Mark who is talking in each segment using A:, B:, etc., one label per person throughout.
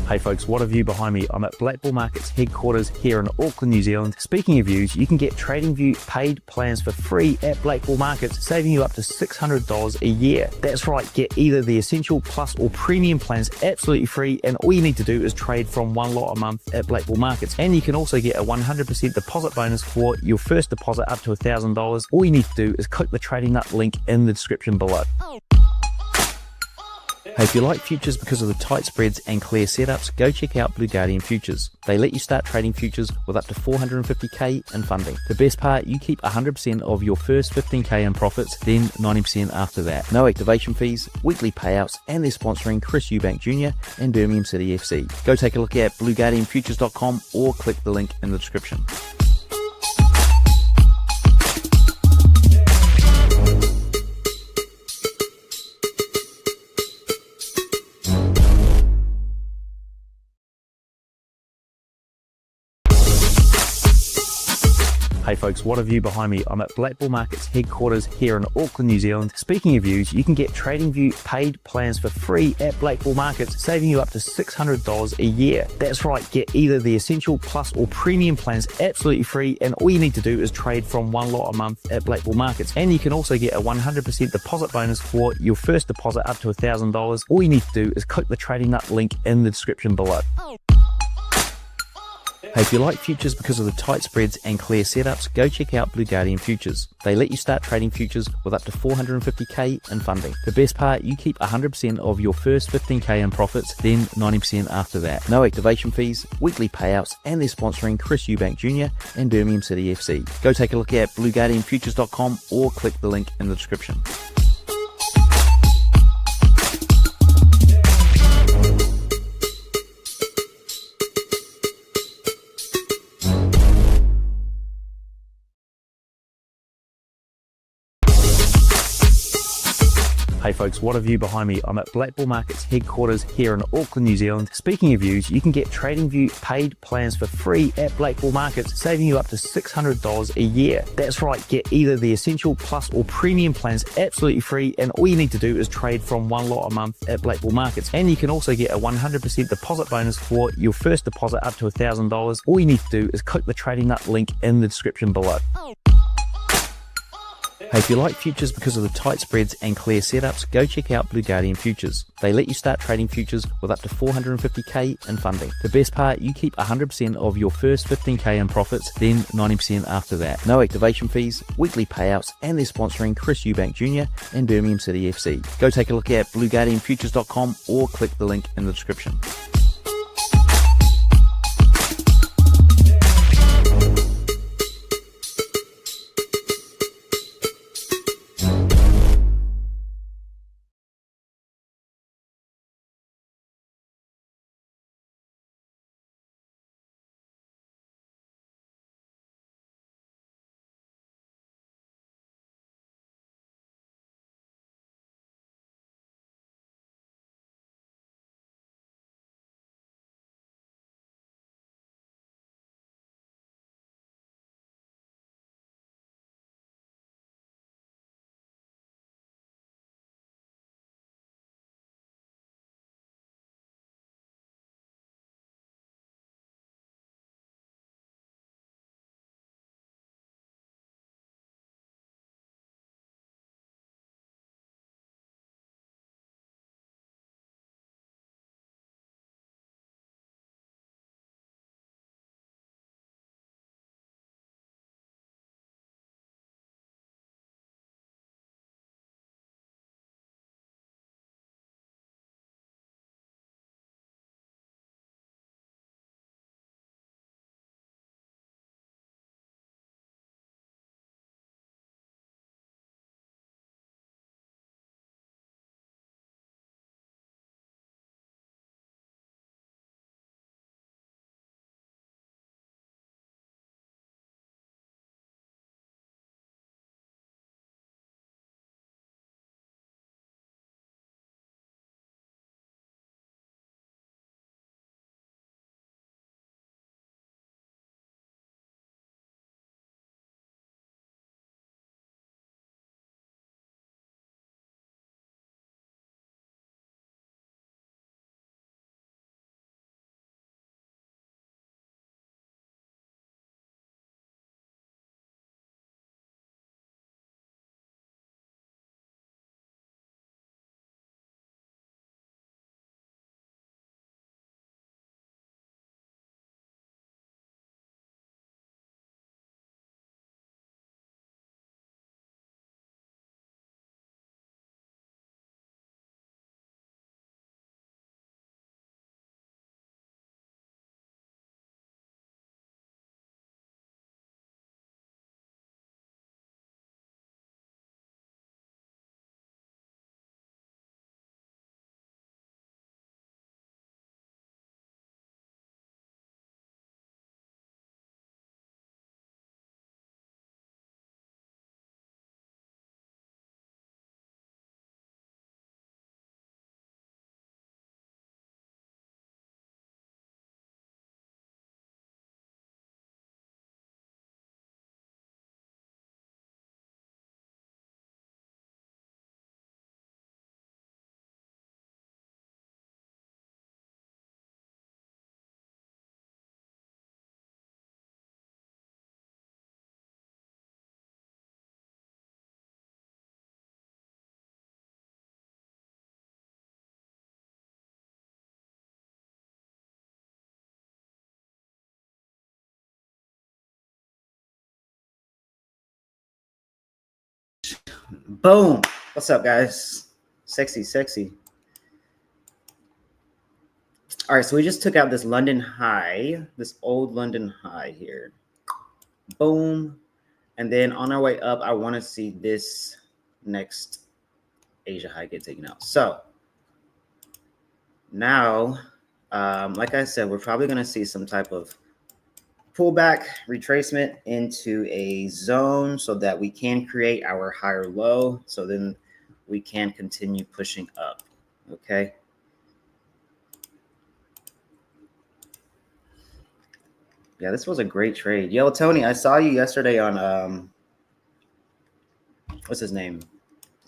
A: Hey folks, what a view behind me. I'm at Black Bull Markets headquarters here in Auckland, New Zealand. Speaking of views, you can get TradingView paid plans for free at Black Bull Markets, saving you up to $600 a year. That's right, get either the Essential, Plus or Premium plans absolutely free, and all you need to do is trade from one lot a month at Black Bull Markets. And you can also get a 100% deposit bonus for your first deposit up to $1,000. All you need to do is click the Trading Nut link in the description below. Hey, if you like futures because of the tight spreads and clear setups, go check out Blue Guardian Futures. They let you start trading futures with up to $450k in funding. The best part, you keep 100% of your first 15k in profits, then 90% after that. No activation fees, weekly payouts, and they're sponsoring Chris Eubank Jr. and Birmingham City FC. Go take a look at blueguardianfutures.com or click the link in the description. Hey folks, what a view behind me. I'm at Black Bull Markets headquarters here in Auckland, New Zealand. Speaking of views, you can get TradingView paid plans for free at Black Bull Markets, saving you up to $600 a year. That's right, get either the Essential, Plus or Premium plans absolutely free, and all you need to do is trade from one lot a month at Black Bull Markets. And you can also get a 100% deposit bonus for your first deposit up to $1,000. All you need to do is click the Trading Nut link in the description below. Hey, if you like futures because of the tight spreads and clear setups, go check out Blue Guardian Futures. They let you start trading futures with up to $450k in funding. The best part, you keep 100% of your first 15k in profits, then 90% after that. No activation fees, weekly payouts, and they're sponsoring Chris Eubank Jr. and Birmingham City FC. Go take a look at blueguardianfutures.com or click the link in the description. Hey folks, what a view behind me. I'm at Black Bull Markets headquarters here in Auckland, New Zealand. Speaking of views, you can get TradingView paid plans for free at Black Bull Markets, saving you up to $600 a year. That's right, get either the Essential, Plus or Premium plans absolutely free, and all you need to do is trade from one lot a month at Black Bull Markets. And you can also get a 100% deposit bonus for your first deposit up to $1,000. All you need to do is click the Trading Nut link in the description below. Hey, if you like futures because of the tight spreads and clear setups, go check out Blue Guardian Futures. They let you start trading futures with up to $450k in funding. The best part, you keep 100% of your first 15k in profits, then 90% after that. No activation fees, weekly payouts, and they're sponsoring Chris Eubank Jr. and Birmingham City FC. Go take a look at blueguardianfutures.com or click the link in the description.
B: Boom. What's up, guys? Sexy. All right, so we just took out this London high, this old London high here. Boom. And then on our way up, I want to see this next Asia high get taken out. So now, like I said, we're probably going to see some type of pullback retracement into a zone so that we can create our higher low. So then we can continue pushing up. Okay. Yeah, this was a great trade. Yo, Tony, I saw you yesterday on what's his name?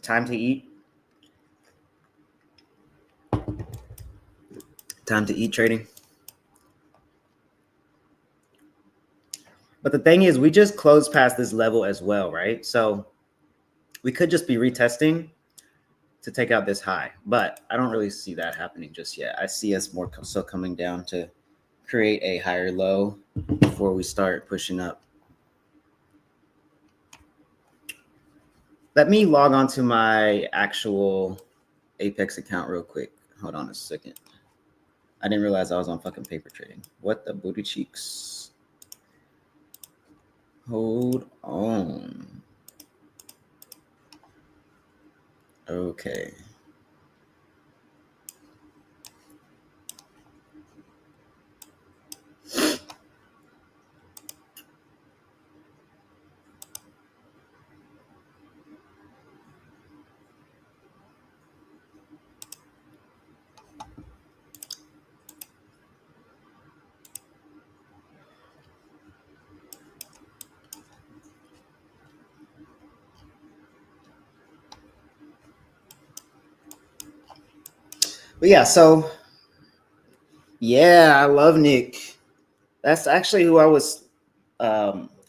B: Time to Eat. Time to Eat trading. But the thing is, we just closed past this level as well, right? So we could just be retesting to take out this high, but I don't really see that happening just yet. I see us more so coming down to create a higher low before we start pushing up. Let me log on to my actual Apex account real quick. Hold on a second. I didn't realize I was on fucking paper trading. What the booty cheeks? Hold on. Okay. But yeah, so yeah, I love Nick. That's actually who I was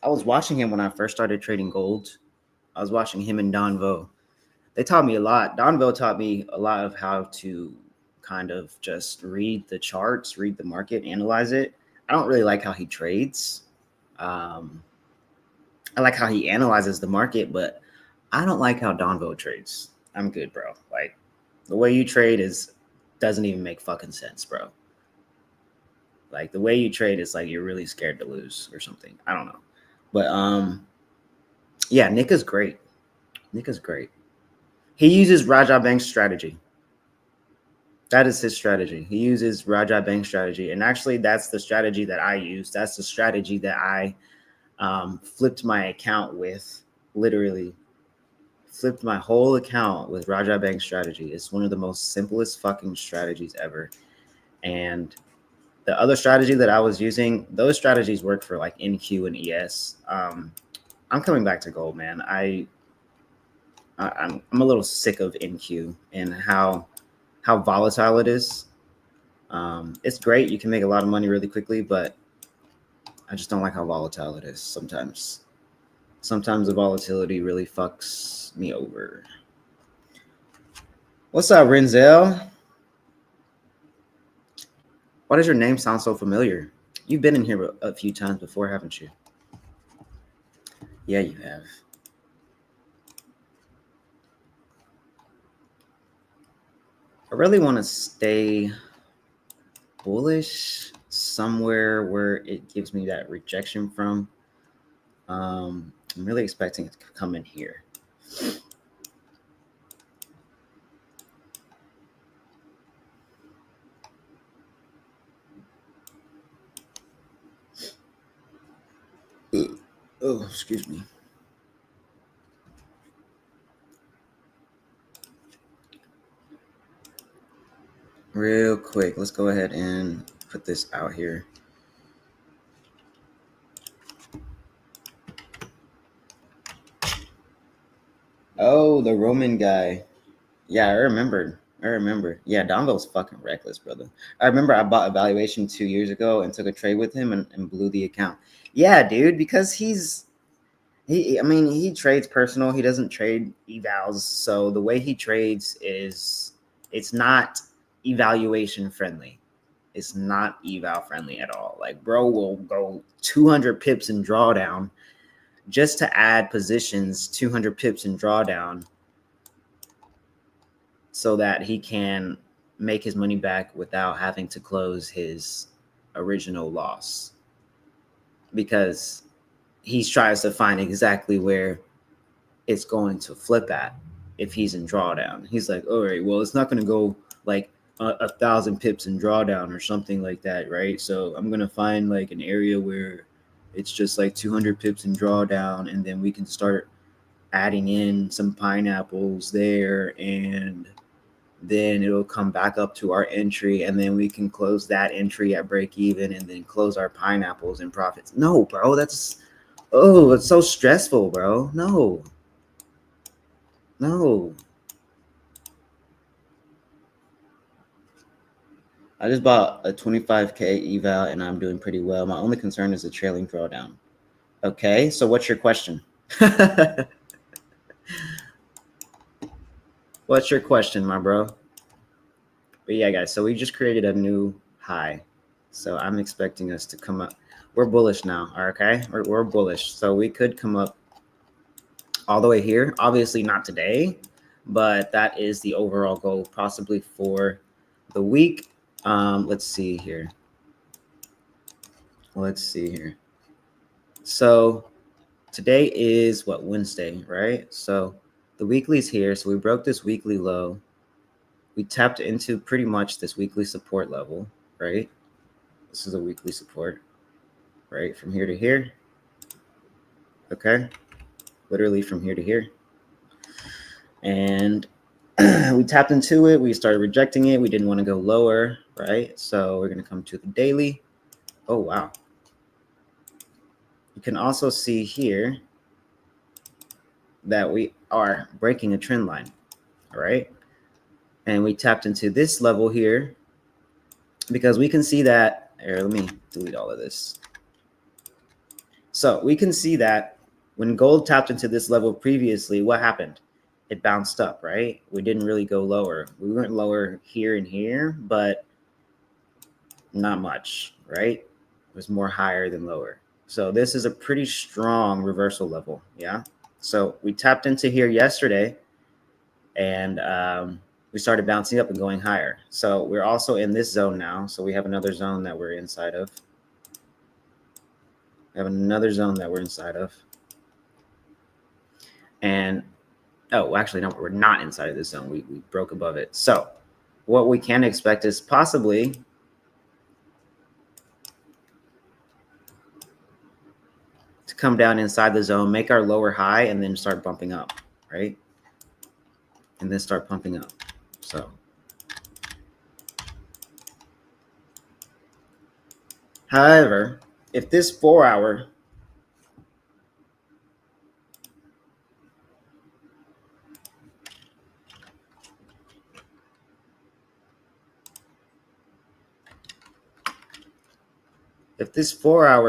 B: watching him when I first started trading gold. I was watching him and Don Vo. They taught me a lot. Don Vo taught me a lot of how to kind of just read the charts, read the market, analyze it. I don't really like how he trades. I like how he analyzes the market, but I don't like how Don Vo trades. I'm good, bro. Like the way you trade doesn't even make fucking sense, bro. Like the way you trade is like you're really scared to lose or something. I don't know. But yeah, Nick is great. Nick is great. He uses Raja Bank's strategy. That is his strategy. He uses Raja Bank strategy. And actually, that's the strategy that I use. That's the strategy that I flipped my account with. Literally flipped my whole account with Raja Bank strategy. It's one of the most simplest fucking strategies ever. And the other strategy that I was using, those strategies work for like NQ and ES. I'm coming back to gold, man. I'm a little sick of NQ and how volatile it is. It's great. You can make a lot of money really quickly, but I just don't like how volatile it is sometimes. Sometimes the volatility really fucks me over. What's up, Renzel? Why does your name sound so familiar? You've been in here a few times before, haven't you? Yeah, you have. I really want to stay bullish somewhere where it gives me that rejection from. I'm really expecting it to come in here. Oh, excuse me. Real quick, let's go ahead and put this out here. Oh, the Roman guy. Yeah, I remember. Yeah, Donville's fucking reckless, brother. I remember I bought a valuation 2 years ago and took a trade with him and blew the account. Yeah, dude, because he trades personal. He doesn't trade evals. So the way he trades it's not evaluation friendly. It's not eval friendly at all. Like, bro will go 200 pips in drawdown just to add positions, 200 pips in drawdown, so that he can make his money back without having to close his original loss, because he tries to find exactly where it's going to flip at if he's in drawdown. He's like, all right, well, it's not going to go like 1,000 pips in drawdown or something like that, right? So I'm going to find like an area where it's just like 200 pips in drawdown, and then we can start adding in some pineapples there, and then it'll come back up to our entry, and then we can close that entry at break even, and then close our pineapples and profits. No, bro, it's so stressful, bro. No. I just bought a 25K eval and I'm doing pretty well. My only concern is the trailing drawdown. Okay, so what's your question? What's your question, my bro? But yeah, guys, so we just created a new high. So I'm expecting us to come up. We're bullish now, okay? We're bullish. So we could come up all the way here. Obviously not today, but that is the overall goal, possibly for the week. Let's see here. So today is what, Wednesday, right? So the weekly's here. So we broke this weekly low. We tapped into pretty much this weekly support level, right? This is a weekly support, right? From here to here. Okay. Literally from here to here. And we tapped into it. We started rejecting it. We didn't want to go lower, right? So we're going to come to the daily. Oh, wow. You can also see here that we are breaking a trend line, all right? And we tapped into this level here because we can see that, here, let me delete all of this. So we can see that when gold tapped into this level previously, what happened? It bounced up, right? We didn't really go lower. We went lower here and here, but not much, right? It was more higher than lower. So this is a pretty strong reversal level, yeah? So we tapped into here yesterday, and we started bouncing up and going higher. So we're also in this zone now. So we have another zone that we're inside of. And oh, actually, no, we're not inside of this zone. We broke above it. So what we can expect is possibly to come down inside the zone, make our lower high, and then start bumping up, right? And then start pumping up. So however, if this 4-hour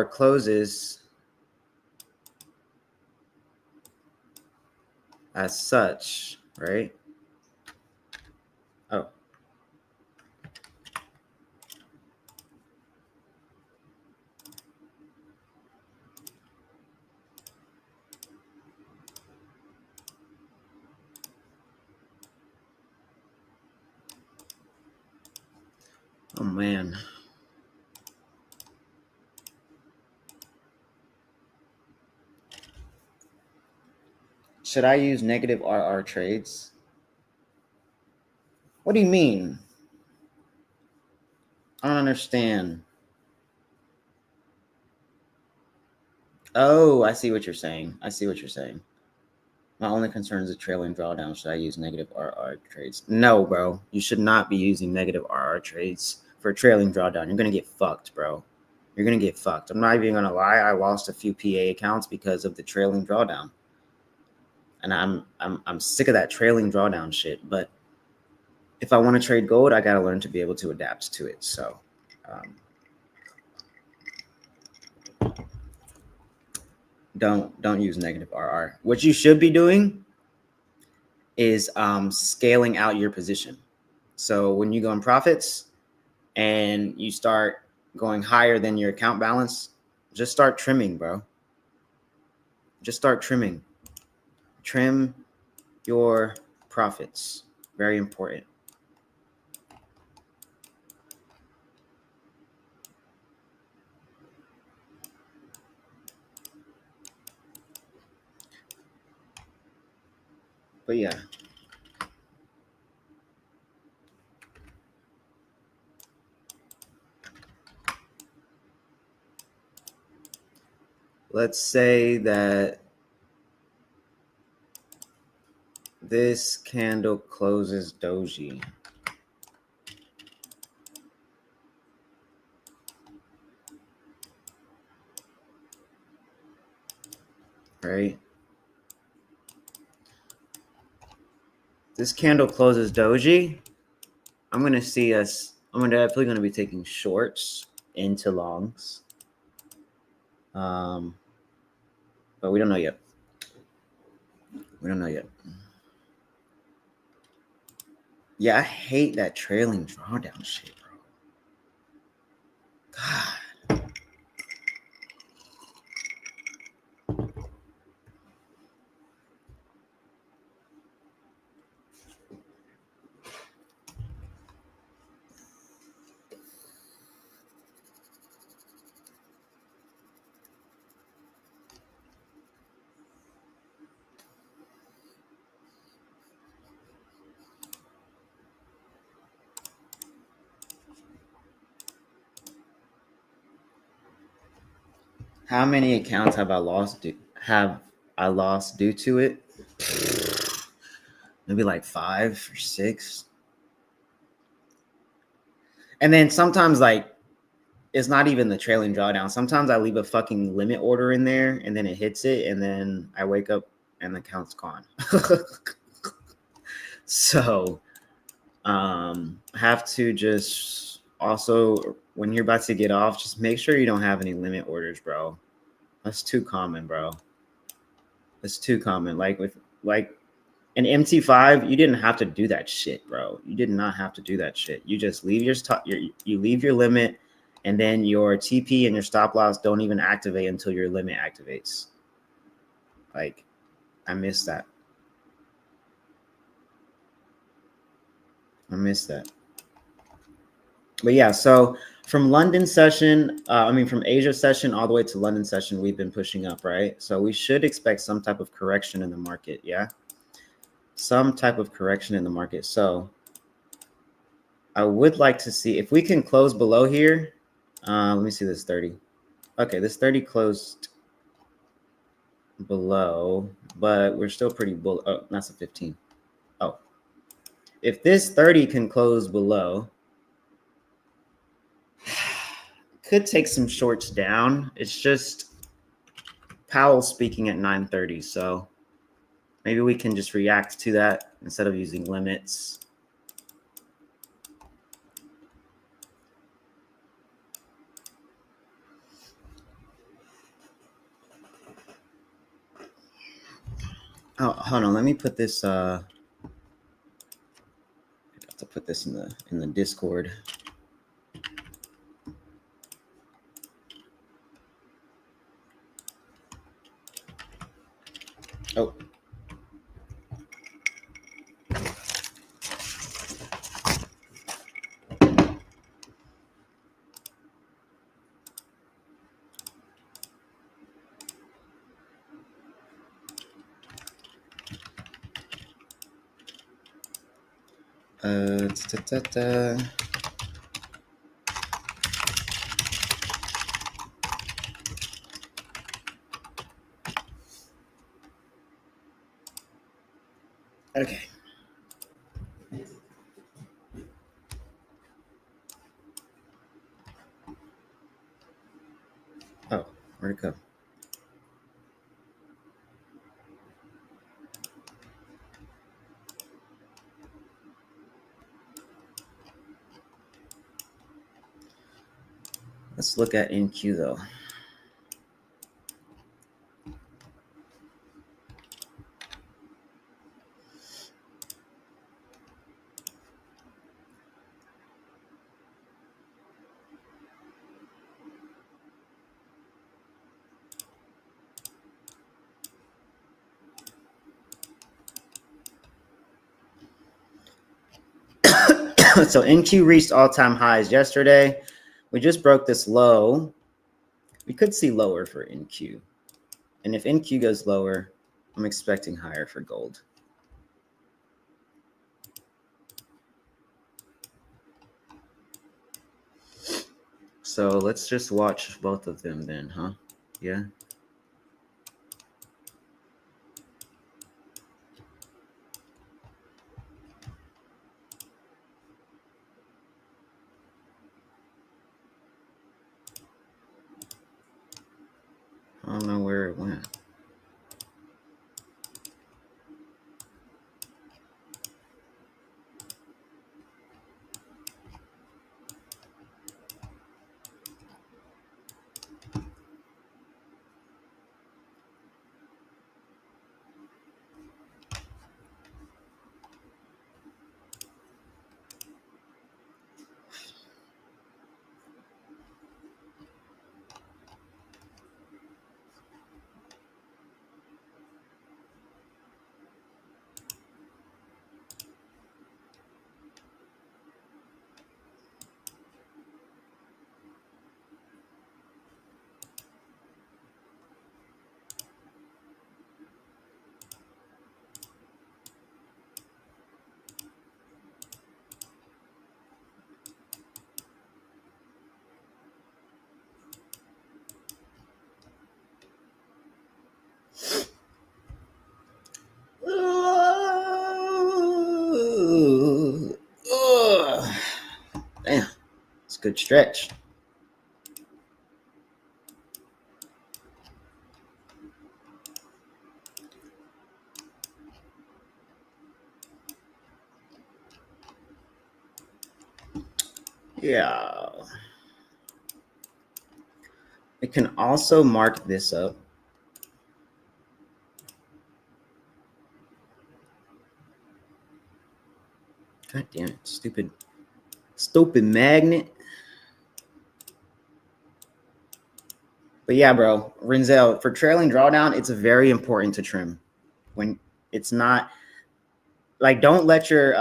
B: closes as such, right? Oh. Oh, man. Should I use negative RR trades? What do you mean? I don't understand. Oh, I see what you're saying. My only concern is a trailing drawdown. Should I use negative RR trades? No, bro. You should not be using negative RR trades for a trailing drawdown. You're going to get fucked, bro. You're going to get fucked. I'm not even going to lie. I lost a few PA accounts because of the trailing drawdown. And I'm sick of that trailing drawdown shit. But if I want to trade gold, I got to learn to be able to adapt to it. So don't use negative RR. What you should be doing is scaling out your position. So when you go in profits and you start going higher than your account balance, just start trimming, bro. Just start trimming. Trim your profits. Very important. But yeah. Let's say that this candle closes doji. Right? This candle closes doji. I'm definitely going to be taking shorts into longs. But we don't know yet. We don't know yet. Yeah, I hate that trailing drawdown shit, bro. God. How many accounts have I lost due to it? Maybe like 5 or 6. And then sometimes like it's not even the trailing drawdown. Sometimes I leave a fucking limit order in there and then it hits it and then I wake up and the account's gone. So have to just also when you're about to get off, just make sure you don't have any limit orders, bro. That's too common, bro. That's too common. Like with an MT5, you didn't have to do that shit, bro. You did not have to do that shit. You just leave you leave your limit, and then your TP and your stop loss don't even activate until your limit activates. Like, I miss that. I miss that. But yeah, so from London session, from Asia session all the way to London session, we've been pushing up, right? So we should expect some type of correction in the market, yeah? Some type of correction in the market. So I would like to see if we can close below here. Let me see this 30. Okay, this 30 closed below, but we're still pretty bull. Oh, that's a 15. Oh, if this 30 can close below, could take some shorts down. It's just Powell speaking at 9:30, so maybe we can just react to that instead of using limits. Oh, hold on. Let me put this. I have to put this in the Discord. Oh. Okay. Oh, where'd it go? Let's look at NQ though. So NQ reached all-time highs yesterday. We just broke this low. We could see lower for NQ. And if NQ goes lower, I'm expecting higher for gold. So let's just watch both of them then, huh? Yeah. I don't know where it went. Damn, it's a good stretch. Yeah. It can also mark this up. God damn it, stupid magnet. But yeah, bro, Renzel, for trailing drawdown, it's very important to trim. When it's not, like, don't let your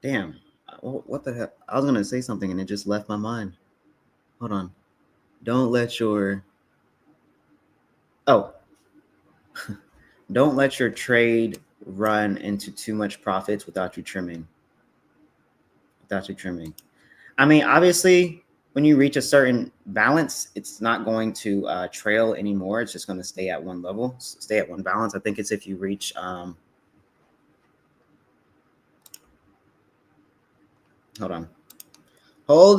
B: damn, what the hell? I was gonna say something and it just left my mind. Hold on. Don't let your don't let your trade run into too much profits without you trimming. I mean, obviously, when you reach a certain balance, it's not going to trail anymore. It's just going to stay at one level, stay at one balance. I think it's if you reach hold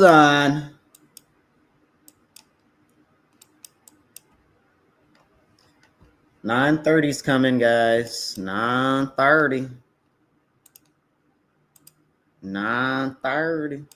B: on. $9.30's coming, guys. 9:30. 9:30.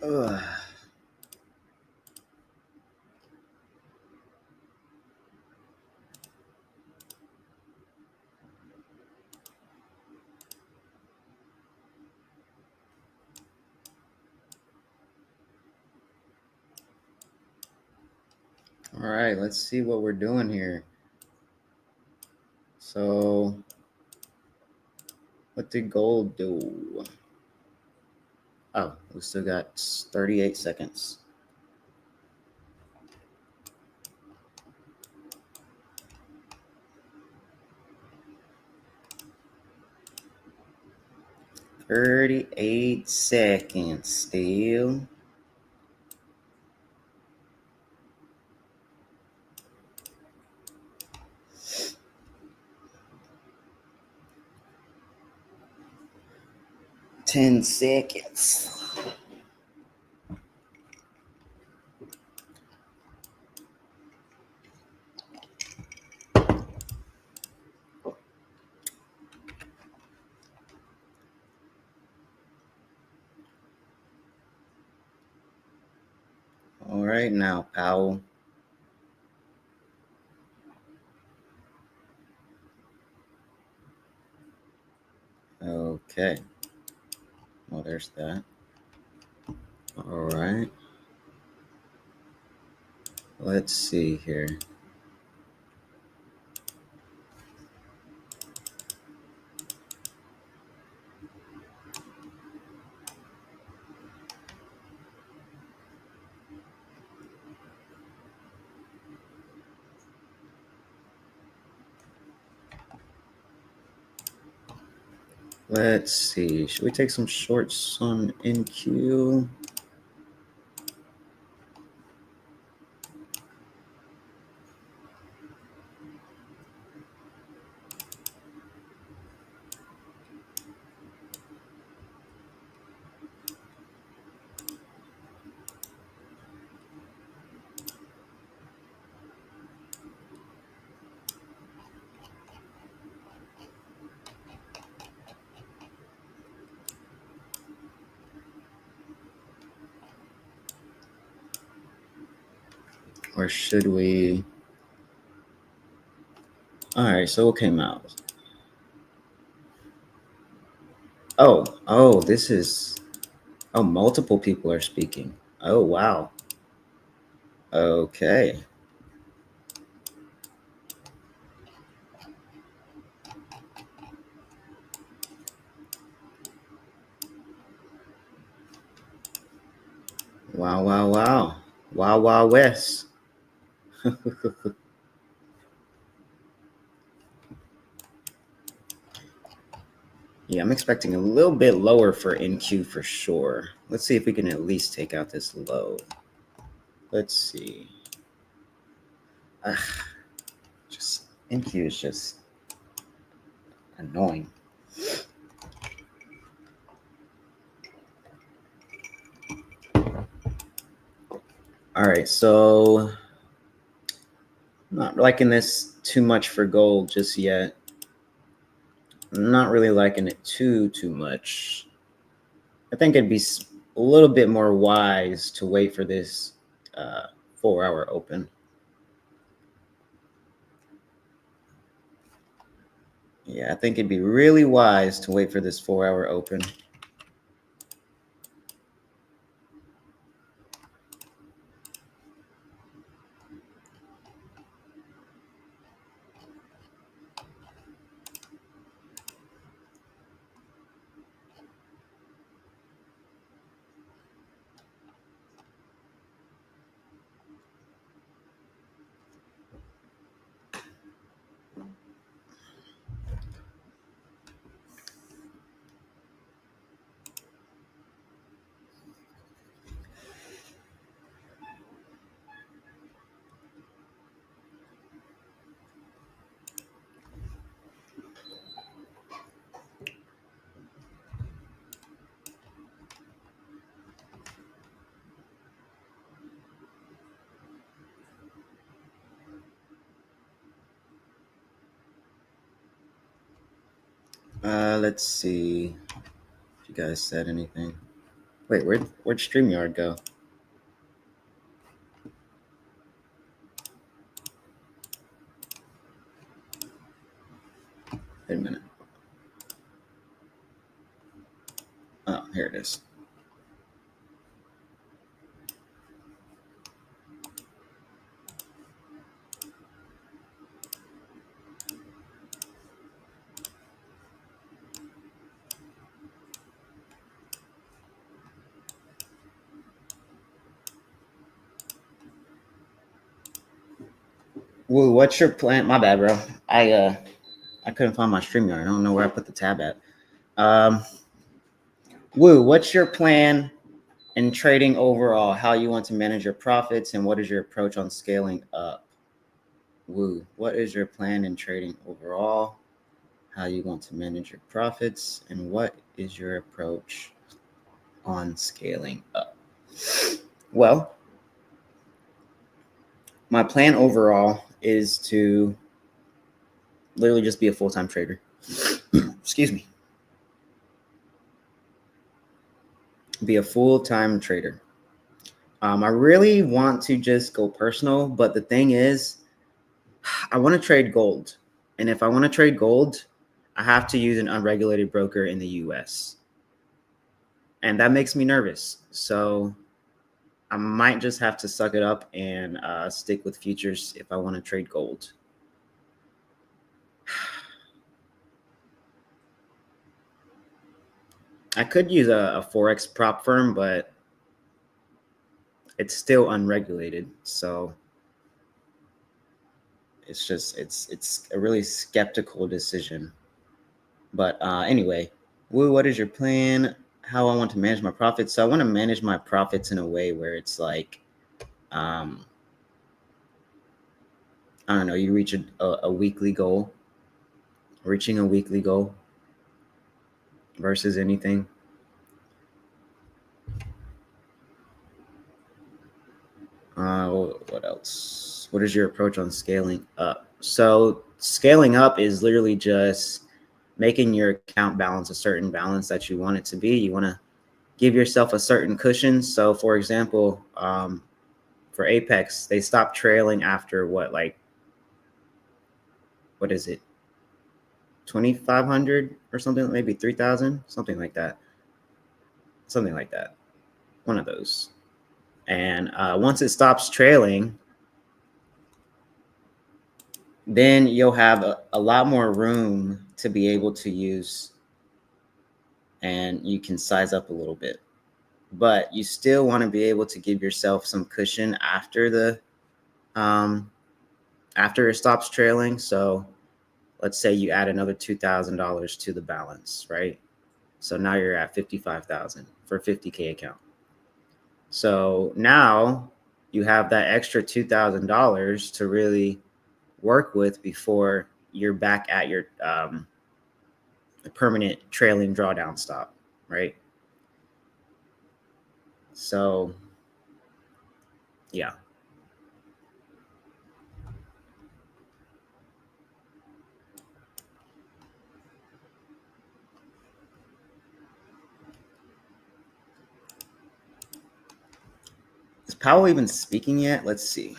B: Ugh. All right, let's see what we're doing here. So, what did gold do? Oh, we still got 38 seconds. $38 seconds still. $10 seconds. All right, now, Powell. Okay. Well, there's that. All right. Let's see here. Let's see. Should we take some shorts on NQ? Or should we? All right, so what came out? Oh, this is, oh, multiple people are speaking. Oh, wow. Okay. Wow, wow, wow. Wow, wow, West. Yeah, I'm expecting a little bit lower for NQ for sure. Let's see if we can at least take out this low. Let's see. Just NQ is just annoying. All right, so I'm not liking this too much for gold just yet. I'm not really liking it too much. I think it'd be a little bit more wise to wait for this 4-hour open. Yeah, I think it'd be really wise to wait for this 4-hour open. Let's see if you guys said anything. Wait, where'd StreamYard go? Wait a minute. Oh, here it is. Woo, what's your plan? My bad, bro. I couldn't find my StreamYard. I don't know where I put the tab at. Woo, what's your plan in trading overall? How you want to manage your profits, and what is your approach on scaling up? Woo, what is your plan in trading overall? How you want to manage your profits, and what is your approach on scaling up? Well, my plan overall is to literally just be a full-time trader. Excuse me. Be a full-time trader. I really want to just go personal, but the thing is, I want to trade gold. And if I want to trade gold, I have to use an unregulated broker in the US. And that makes me nervous. So I might just have to suck it up and stick with futures if I want to trade gold. I could use a Forex prop firm, but it's still unregulated. So it's just, it's a really skeptical decision. But anyway, Woo, what is your plan? How I want to manage my profits? So I want to manage my profits in a way where it's like, I don't know, you reach a weekly goal, reaching a weekly goal versus anything. What else? What is your approach on scaling up? So scaling up is literally just making your account balance a certain balance that you want it to be. You want to give yourself a certain cushion. So for example, for Apex, they stopped trailing after what is it? 2,500 or something, maybe 3,000, something like that. Something like that. One of those. And once it stops trailing, then you'll have a lot more room to be able to use, and you can size up a little bit. But you still want to be able to give yourself some cushion after the after it stops trailing. So let's say you add another $2,000 to the balance, right? So now you're at 55,000 for a 50K account. So now you have that extra $2,000 to really work with before you're back at your permanent trailing drawdown stop, right? So yeah. Is Powell even speaking yet? Let's see.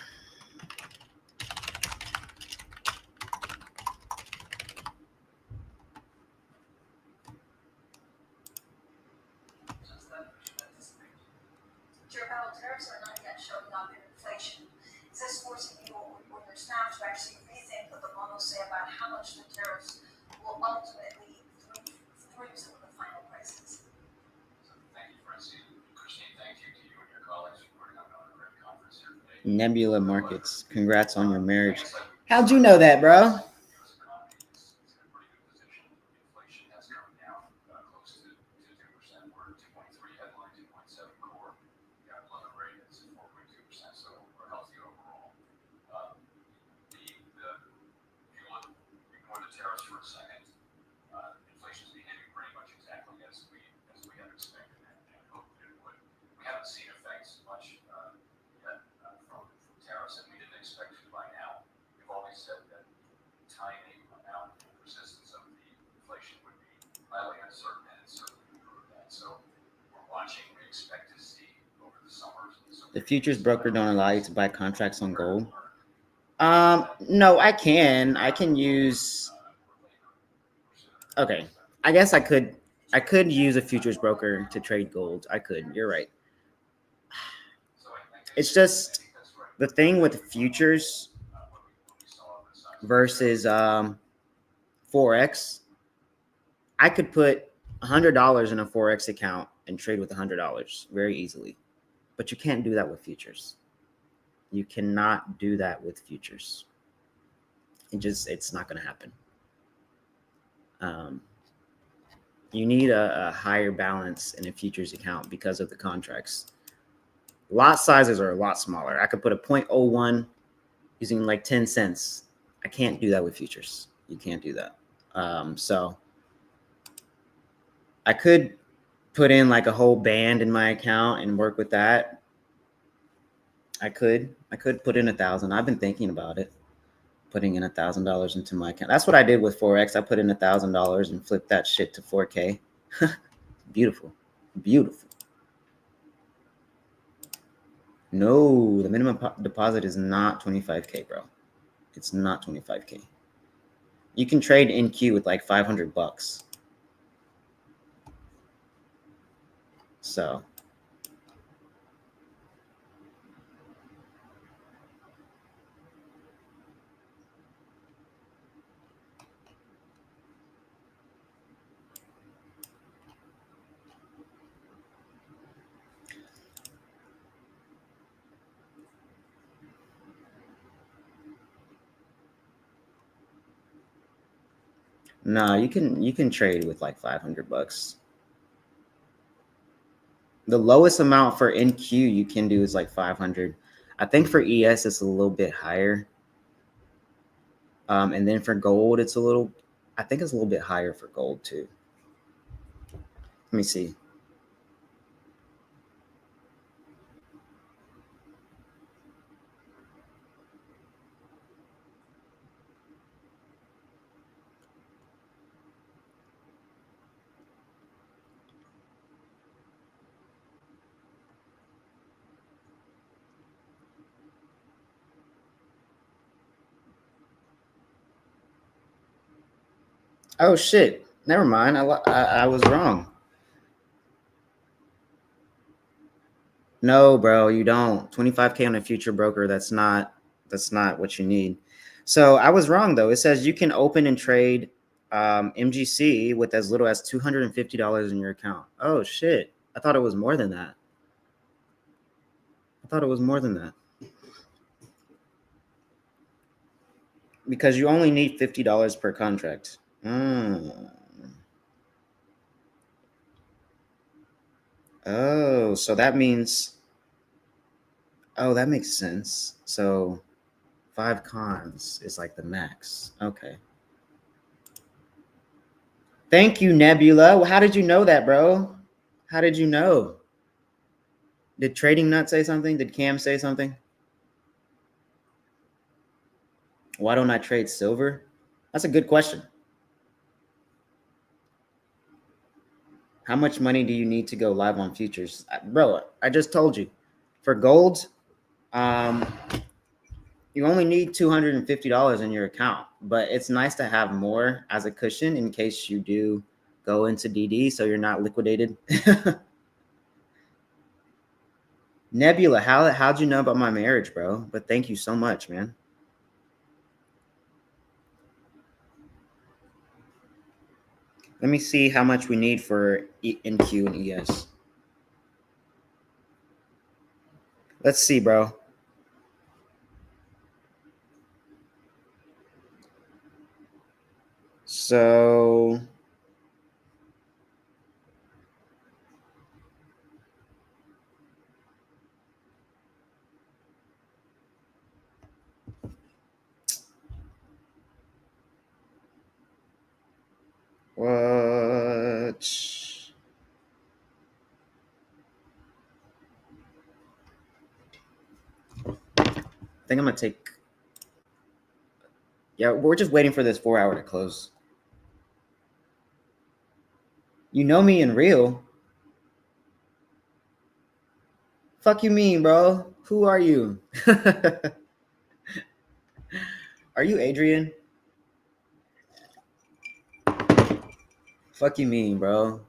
C: Tariffs are not yet showing up in inflation. Is this forcing people or their staff to actually rethink what the models say about how much the tariffs will ultimately through some of the final prices?
D: Thank you, Francine. Christine, thank you to you and your colleagues for putting on another great conference here today.
B: Nebula Markets, congrats on your marriage. How'd you know that, bro? The futures broker don't allow you to buy contracts on gold. No, I can use. Okay, I guess I could use a futures broker to trade gold. I could. You're right. It's just the thing with futures versus Forex. I could put $100 in a Forex account and trade with $100 very easily, but you can't do that with futures. You cannot do that with futures. It's not going to happen. You need a higher balance in a futures account because of the contracts. Lot sizes are a lot smaller. I could put a 0.01 using like 10 cents. I can't do that with futures. You can't do that. So I could put in like a whole band in my account and work with that. I could put in 1,000. I've been thinking about it, putting in $1,000 into my account. That's what I did with Forex. I put in $1,000 and flipped that shit to 4K. Beautiful, beautiful. No, the minimum deposit is not 25K, bro. It's not 25K. You can trade NQ with like 500 bucks. So no, you can trade with like 500 bucks. The lowest amount for NQ you can do is like 500. I think for ES it's a little bit higher. And then for gold, it's I think it's a little bit higher for gold too. Let me see. Oh shit! Never mind. I was wrong. No, bro, you don't. 25K on a future broker. That's not what you need. So I was wrong though. It says you can open and trade MGC with as little as $250 in your account. Oh shit! I thought it was more than that. I thought it was more than that. Because you only need $50 per contract. Oh, so that means, oh, that makes sense. So 5 cons is like the max. Okay. Thank you, Nebula. How did you know that, bro? How did you know? Did Trading Nut say something? Did Cam say something? Why don't I trade silver? That's a good question. How much money do you need to go live on futures? Bro, I just told you. For gold, you only need $250 in your account, but it's nice to have more as a cushion in case you do go into DD so you're not liquidated. Nebula, how'd you know about my marriage, bro? But thank you so much, man. Let me see how much we need for NQ and ES. Let's see, bro. So what? I think I'm gonna take. Yeah, we're just waiting for this 4 hour to close. You know me in real. Fuck you mean, bro? Who are you? Are you Adrian? Fuck you mean, bro?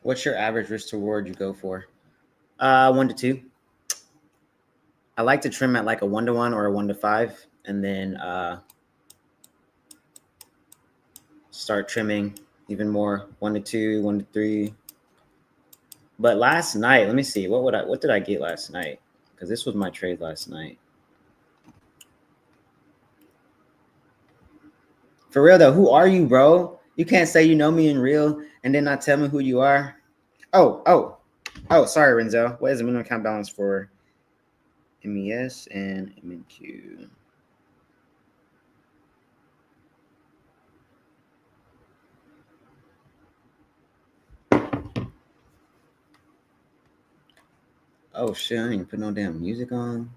B: What's your average risk to reward you go for? 1 to 2. I like to trim at like a 1 to 1 or a 1 to 5, and then start trimming even more, 1 to 2, 1 to 3. But last night, let me see, what did I get last night? Because this was my trade last night. For real though, who are you, bro? You can't say you know me in real and then not tell me who you are. Oh, sorry, Renzo. What is the minimum account balance for MES and MNQ. Oh shit, I ain't put no damn music on.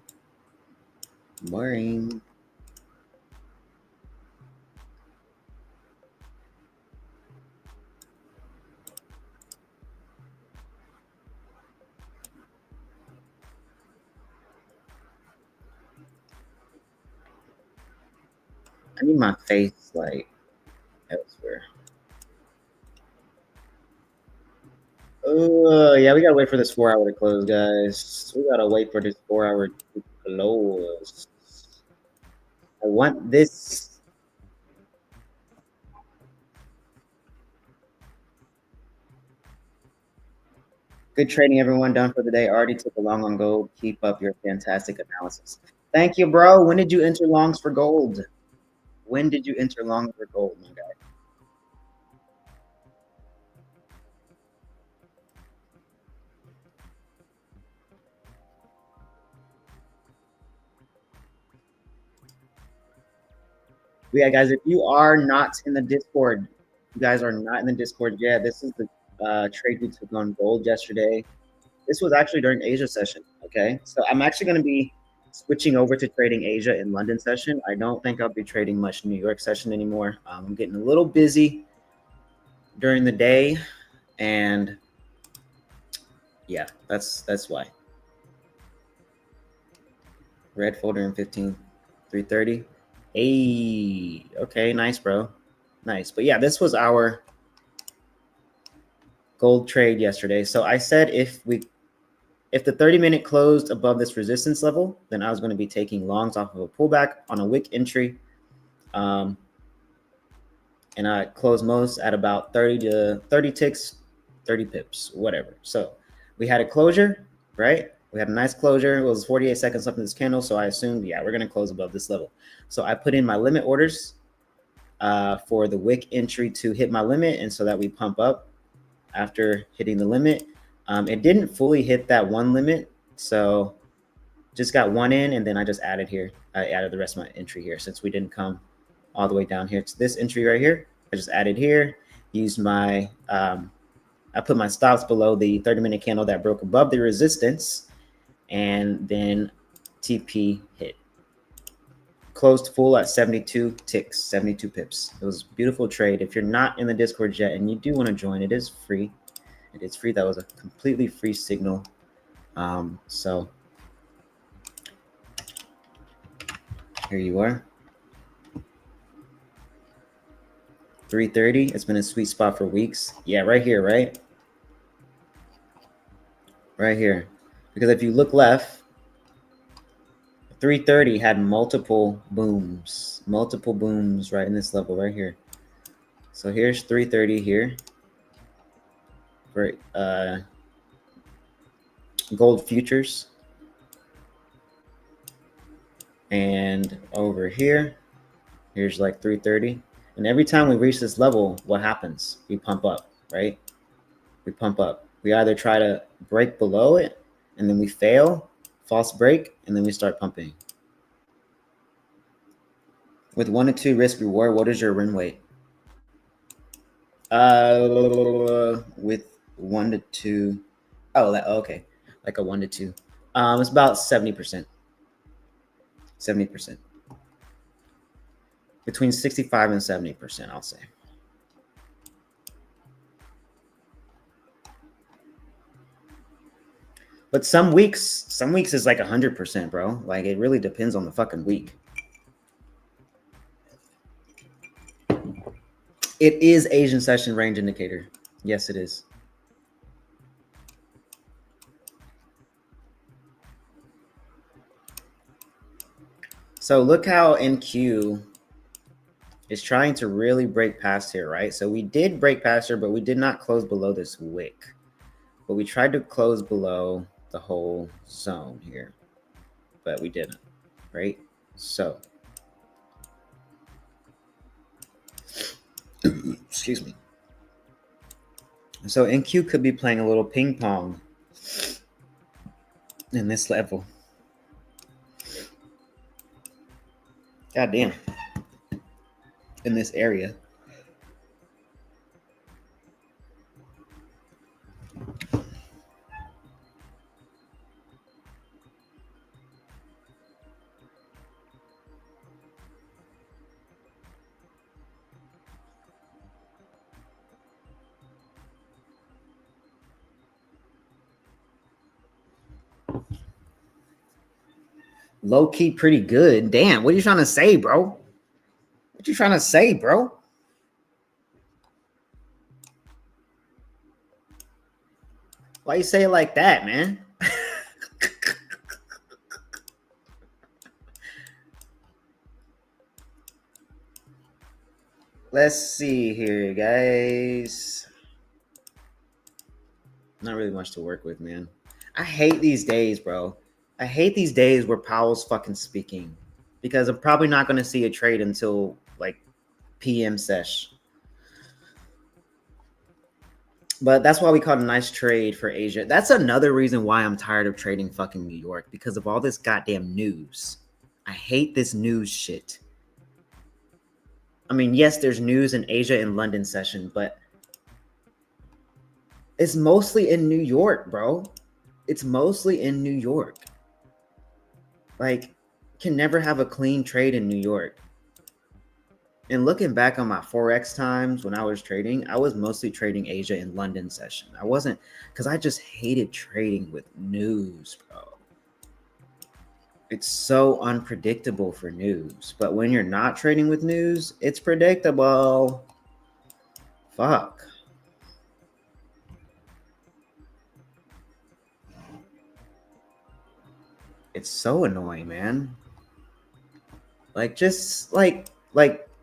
B: Boring. I need my face like elsewhere. Oh yeah, we gotta wait for this 4 hour to close, guys. We gotta wait for this 4 hour to close. I want this. Good trading, everyone. Done for the day. Already took a long on gold. Keep up your fantastic analysis. Thank you, bro. When did you enter longs for gold? When did you enter long for gold, my guy? Yeah, guys, if you are not in the Discord, you guys are not in the Discord yet. This is the trade we took on gold yesterday. This was actually during Asia session. Okay, so I'm actually going to be switching over to trading Asia in London session. I don't think I'll be trading much New York session anymore. I'm getting a little busy during the day, and yeah, that's why. Red folder in 15, 330. Hey, okay, nice, bro. Nice. But yeah, this was our gold trade yesterday. So I said if the 30-minute closed above this resistance level, then I was going to be taking longs off of a pullback on a wick entry. And I closed most at about 30 ticks, 30 pips, whatever. So we had a closure, right? We had a nice closure. It was 48 seconds left in this candle. So I assumed, yeah, we're going to close above this level. So I put in my limit orders for the wick entry to hit my limit, and so that we pump up after hitting the limit. It didn't fully hit that one limit, so just got one in, and then I just added here. I added the rest of my entry here since we didn't come all the way down here to this entry right here. I just added here, used my, I put my stops below the 30-minute candle that broke above the resistance, and then TP hit. Closed full at 72 ticks, 72 pips. It was a beautiful trade. If you're not in the Discord yet and you do want to join, it is free. It is free. That was a completely free signal. So here you are. 330. It's been a sweet spot for weeks. Yeah, right here, right? Right here. Because if you look left, 330 had multiple booms right in this level right here. So here's 330 here. For gold futures. And over here, here's like 330. And every time we reach this level, what happens? We pump up, right? We pump up. We either try to break below it, and then we fail, false break, and then we start pumping. With 1 to 2 risk reward, what is your win weight? With 1 to 2. Oh, okay. Like a 1 to 2. It's about 70%. 70%. Between 65 and 70%, I'll say. But some weeks is like 100%, bro. Like it really depends on the fucking week. It is Asian session range indicator. Yes, it is. So look how NQ is trying to really break past here, right? So we did break past here, but we did not close below this wick. But we tried to close below the whole zone here, but we didn't, right? So, excuse me. So NQ could be playing a little ping pong in this level. God damn. In this area. Low key pretty good. Damn, what are you trying to say, bro? What you trying to say, bro? Why you say it like that, man? Let's see here, guys. Not really much to work with, man. I hate these days, bro. I hate these days where Powell's fucking speaking because I'm probably not going to see a trade until like PM sesh. But that's why we caught a nice trade for Asia. That's another reason why I'm tired of trading fucking New York, because of all this goddamn news. I hate this news shit. I mean, yes, there's news in Asia and London session, but it's mostly in New York, bro. It's mostly in New York. Like, can never have a clean trade in New York. And looking back on my Forex times when I was trading, I was mostly trading Asia and London session. I wasn't, because I just hated trading with news, bro. It's so unpredictable for news. But when you're not trading with news, it's predictable. Fuck. It's so annoying, man. Like, just like,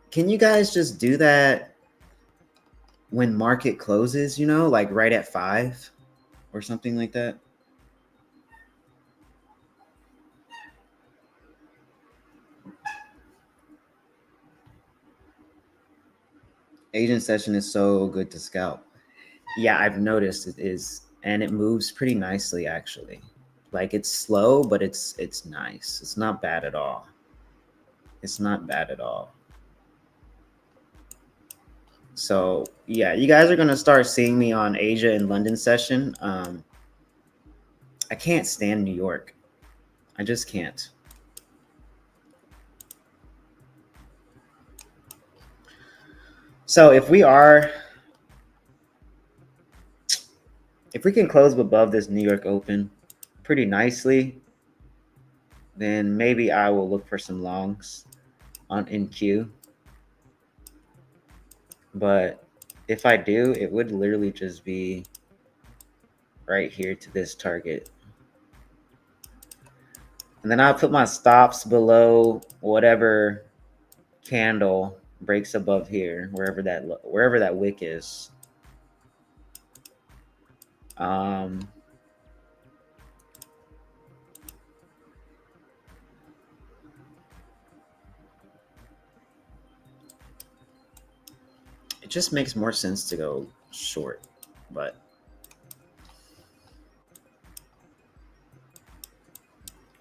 B: can you guys just do that when market closes, you know, like right at 5 or something like that? Asian session is so good to scalp. Yeah, I've noticed it is, and it moves pretty nicely actually. Like, it's slow, but it's nice. It's not bad at all. It's not bad at all. So yeah, you guys are gonna start seeing me on Asia and London session. I can't stand New York. I just can't. So if we can close above this New York Open pretty nicely, then maybe I will look for some longs on NQ. But if I do, it would literally just be right here to this target. And then I'll put my stops below whatever candle breaks above here, wherever that wick is. It just makes more sense to go short, but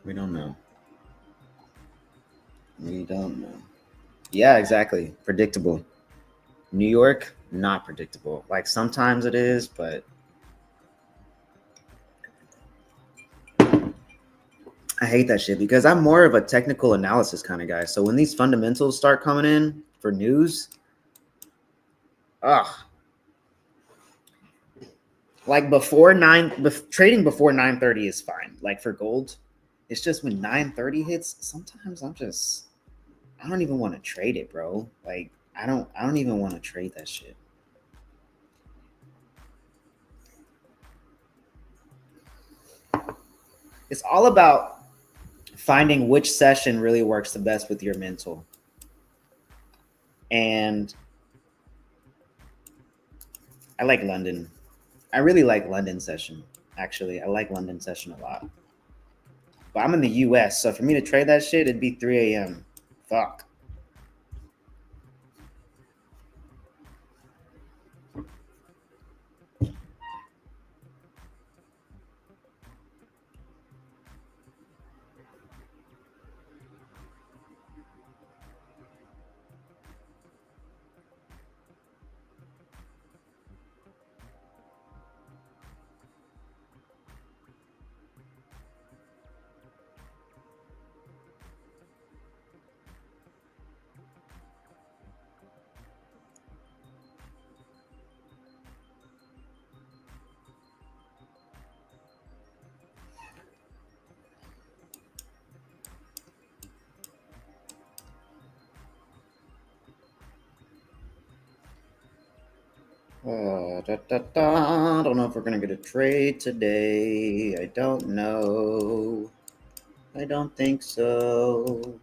B: we don't know. We don't know. Yeah, exactly. Predictable. New York, not predictable. Like, sometimes it is, but I hate that shit because I'm more of a technical analysis kind of guy. So when these fundamentals start coming in for news, like trading before 9:30 is fine. Like for gold, it's just when 9:30 hits, sometimes I don't even want to trade it, bro. Like I don't even want to trade that shit. It's all about finding which session really works the best with your mental. And I like London. I really like London session. Actually, I like London session a lot. But I'm in the US, so for me to trade that shit, it'd be 3 a.m. Fuck. I don't know if we're gonna get a trade today. I don't know. I don't think so.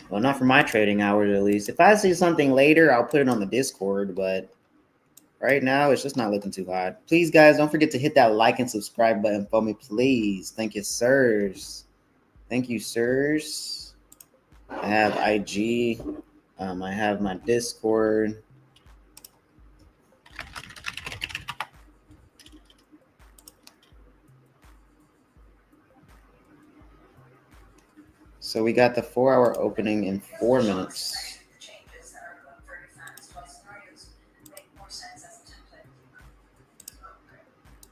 B: Well, not for my trading hours at least. If I see something later, I'll put it on the Discord, but right now it's just not looking too hot. Please, guys, don't forget to hit that like and subscribe button for me, please. Thank you, sirs. Thank you, sirs. I have IG. I have my Discord. So we got the 4-hour opening in 4 minutes.
C: Changes that are about 30 facts, 20 scenarios make more sense as a template.
E: Okay.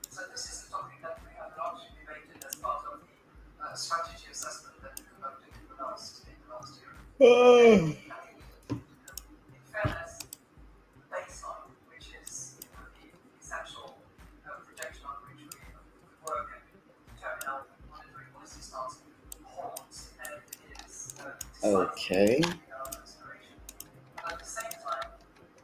E: So this is a topic that we have largely debated as part of the strategy assessment that we conducted in the last year. In fairness, baseline, which is the essential projection on which we work and determine how monetary policy starts holds, and is
B: Okay.
E: At the same time,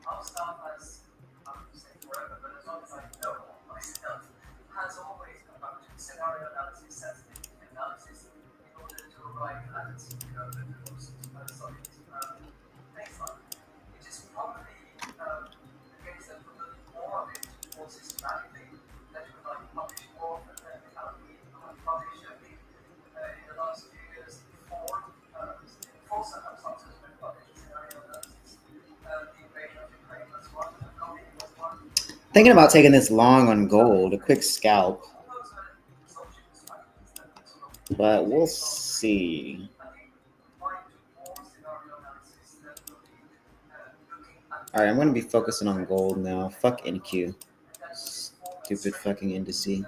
E: our staff has, I wouldn't say forever, but as long as I know myself, has always conducted scenario analysis, sensitivity analysis in order to arrive at the most solid baseline. It is probably the case that we're looking more of it more systematically, that we'd like to publish more often than we have published, I think, in the last few years for circumstances when published scenario analysis. The invasion of Ukraine was one, COVID was one.
B: Thinking about taking this long on gold, a quick scalp, but we'll see. All right, I'm going to be focusing on gold now. Fuck NQ. Stupid fucking indice.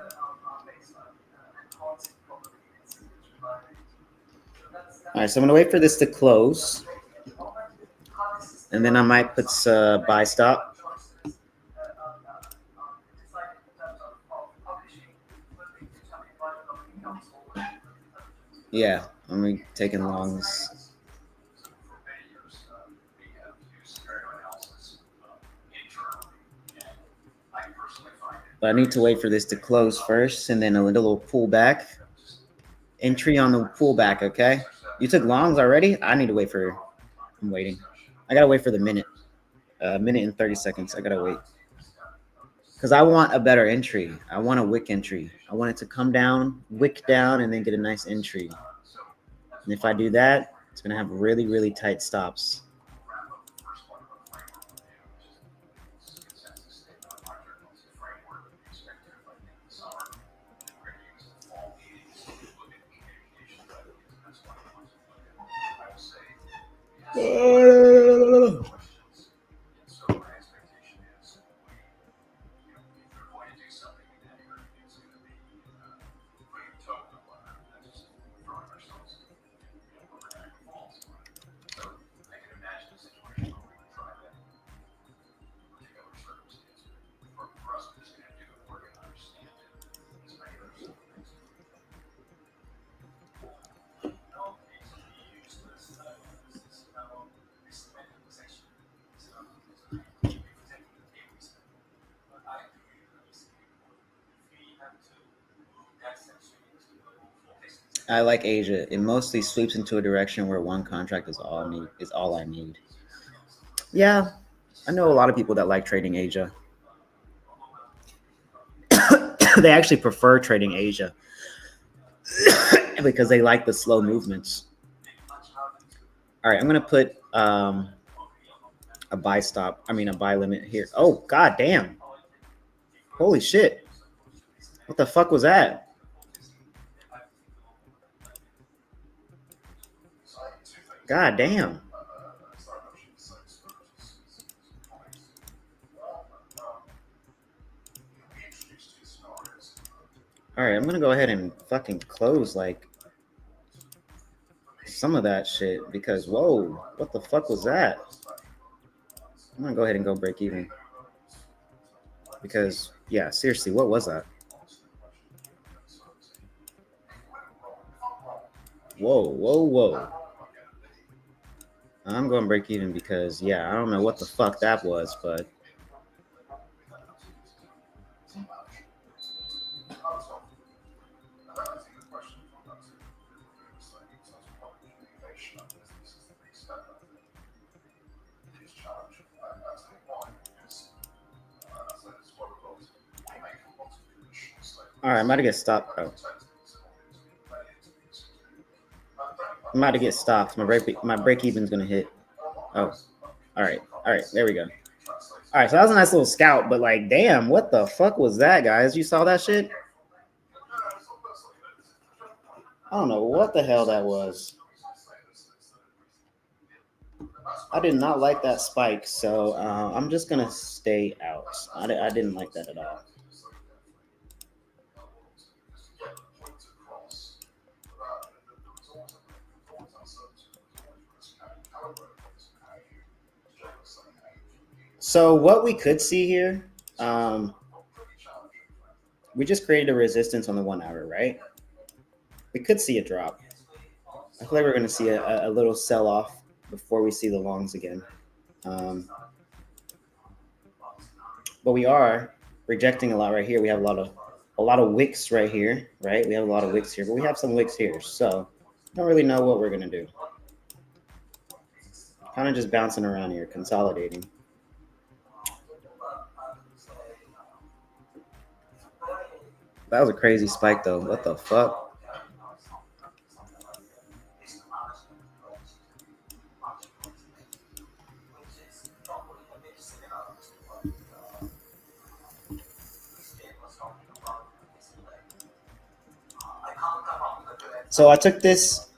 B: All right, so I'm going to wait for this to close. And then I might put buy stop. Yeah, I'm going to be taking longs. But I need to wait for this to close first, and then a little pullback. Entry on the pullback, okay? You took longs already? I need to wait for... I'm waiting. I gotta wait for the minute. Minute and 30 seconds. I gotta wait. Because I want a better entry. I want a wick entry. I want it to come down, wick down, and then get a nice entry. And if I do that, it's gonna have really, really tight stops. I like Asia. It mostly sweeps into a direction where one contract is all I need. Yeah, I know a lot of people that like trading Asia. They actually prefer trading Asia because they like the slow movements. All right, I'm gonna put a buy stop. I mean a buy limit here. Oh god damn! Holy shit! What the fuck was that? God damn. All right, I'm gonna go ahead and fucking close like some of that shit because whoa, what the fuck was that? I'm gonna go ahead and go break even because yeah, seriously, what was that? Whoa, whoa, whoa. I'm going break even because, yeah, I don't know what the fuck that was, but all right, I'm about to get stopped, bro. I'm about to get stopped. My break even's gonna hit. Oh, all right, there we go. All right, so that was a nice little scout, but like, damn, what the fuck was that, guys? You saw that shit? I don't know what the hell that was. I did not like that spike, so I'm just gonna stay out. I didn't like that at all. So what we could see here, we just created a resistance on the 1 hour, right? We could see a drop. I feel like we're going to see a little sell off before we see the longs again. But we are rejecting a lot right here. We have a lot of wicks right here, right? We have a lot of wicks here, but we have some wicks here. So I don't really know what we're going to do. Kind of just bouncing around here, consolidating. That was a crazy spike, though. What the fuck? So I took this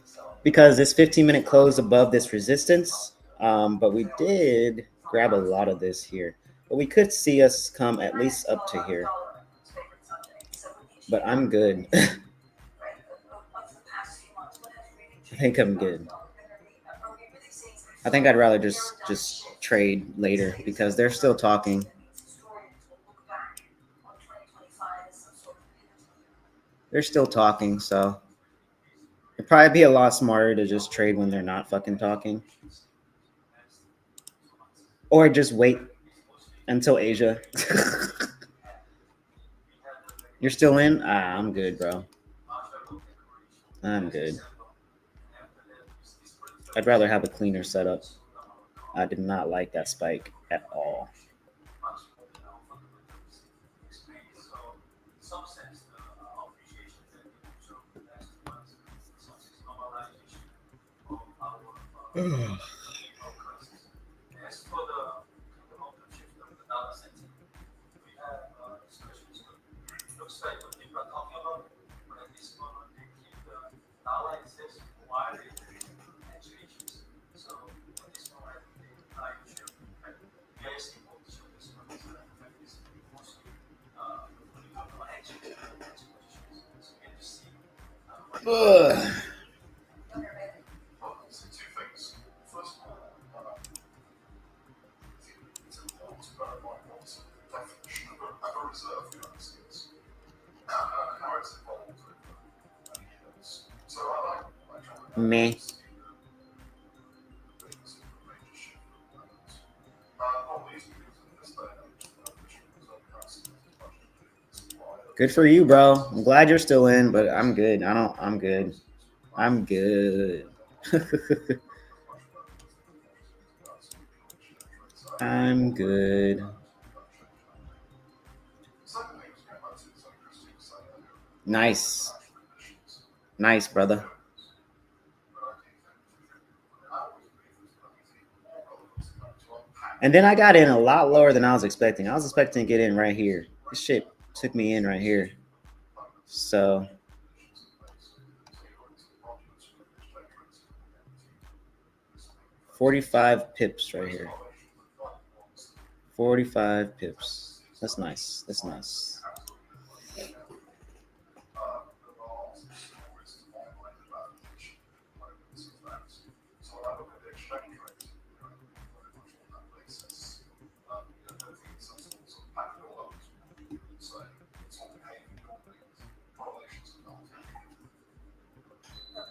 B: because this 15-minute closed above this resistance, but we did grab a lot of this here. But we could see us come at least up to here. But I'm good. I think I'm good. I think I'd rather just trade later because they're still talking. They're still talking, so it'd probably be a lot smarter to just trade when they're not fucking talking. Or just wait until Asia. You're still in? I'm good, bro. I'm good. I'd rather have a cleaner setup. I did not like that spike at all. Meh. Good for you, bro. I'm glad you're still in, but I'm good. I'm good. I'm good. I'm good. Nice. Nice, brother. And then I got in a lot lower than I was expecting. I was expecting to get in right here. This shit took me in right here. So 45 pips right here. 45 pips. That's nice. That's nice.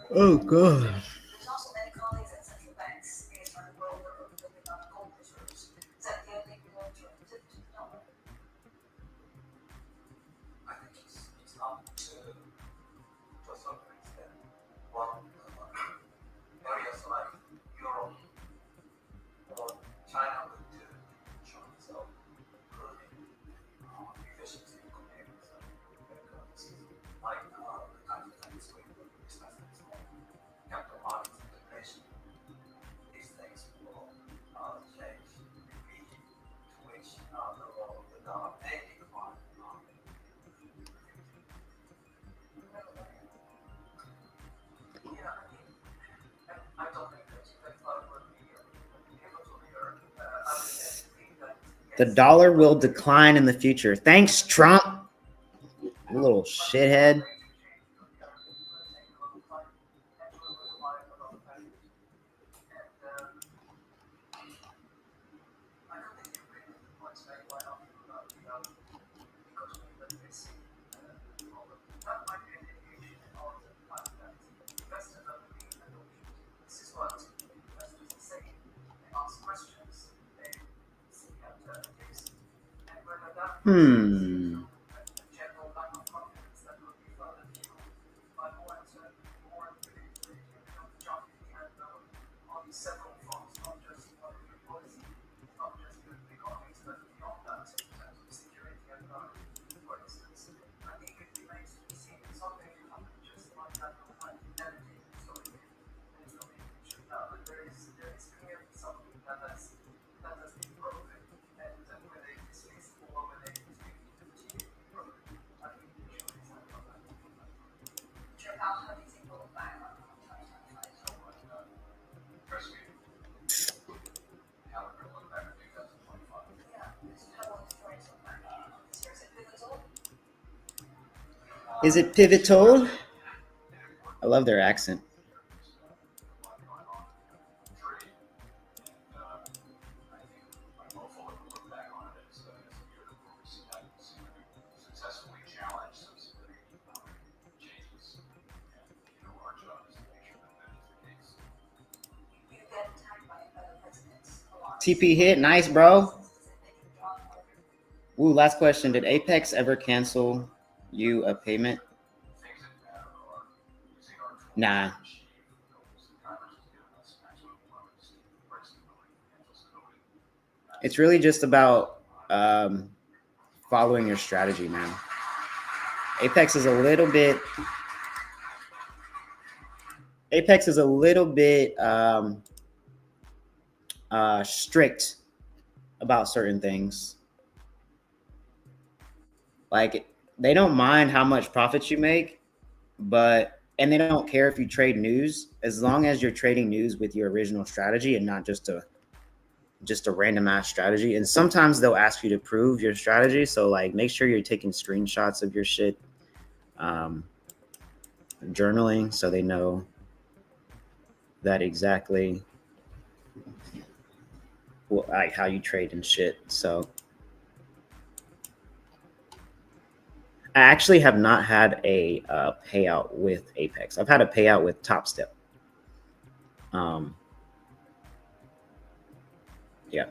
B: Oh god.
C: There's also many colleagues at central banks based on
B: The dollar will decline in the future. Thanks, Trump. You little shithead. Hmm.
C: How do you think we'll look back on 2025?
D: First, how we're going to look back at 2025.
C: Yeah, how will historians look back this year? Is it pivotal?
B: Is it pivotal? I love their accent.
D: Successfully challenge some significant economic changes. And, our job is to make sure that that is the case.
C: You get attacked by other presidents a lot.
B: TP hit. Nice, bro.
C: Does it make you draw more?
B: Ooh, last question. Did Apex ever cancel you a payment?
D: Things that matter are using our tools
B: Nah.
D: to achieve the goals that Congress has given us, maximum employment, price stability, financial stability.
B: It's really just about following your strategy, man. Apex is a little bit strict about certain things. Like, they don't mind how much profits you make, and they don't care if you trade news, as long as you're trading news with your original strategy and not just a random ass strategy. And sometimes they'll ask you to prove your strategy, so like make sure you're taking screenshots of your shit, journaling, so they know that exactly like how you trade and shit. So I actually have not had a payout with Apex. I've had a payout with Top Step. Yeah.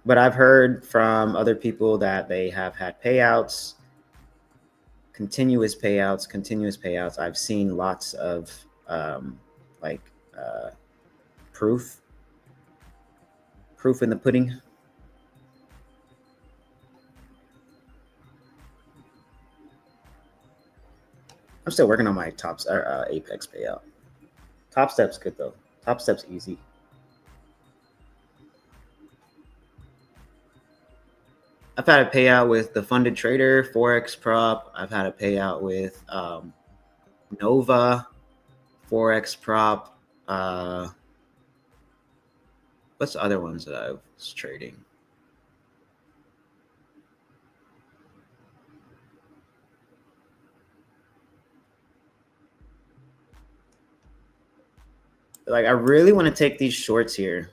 B: But I've heard from other people that they have had payouts, continuous payouts. I've seen lots of proof in the pudding. I'm still working on my Apex payout. Top Step's good though. Top Step's easy. I've had a payout with the Funded Trader, Forex Prop. I've had a payout with Nova, Forex Prop. What's the other ones that I was trading? Like, I really want to take these shorts here.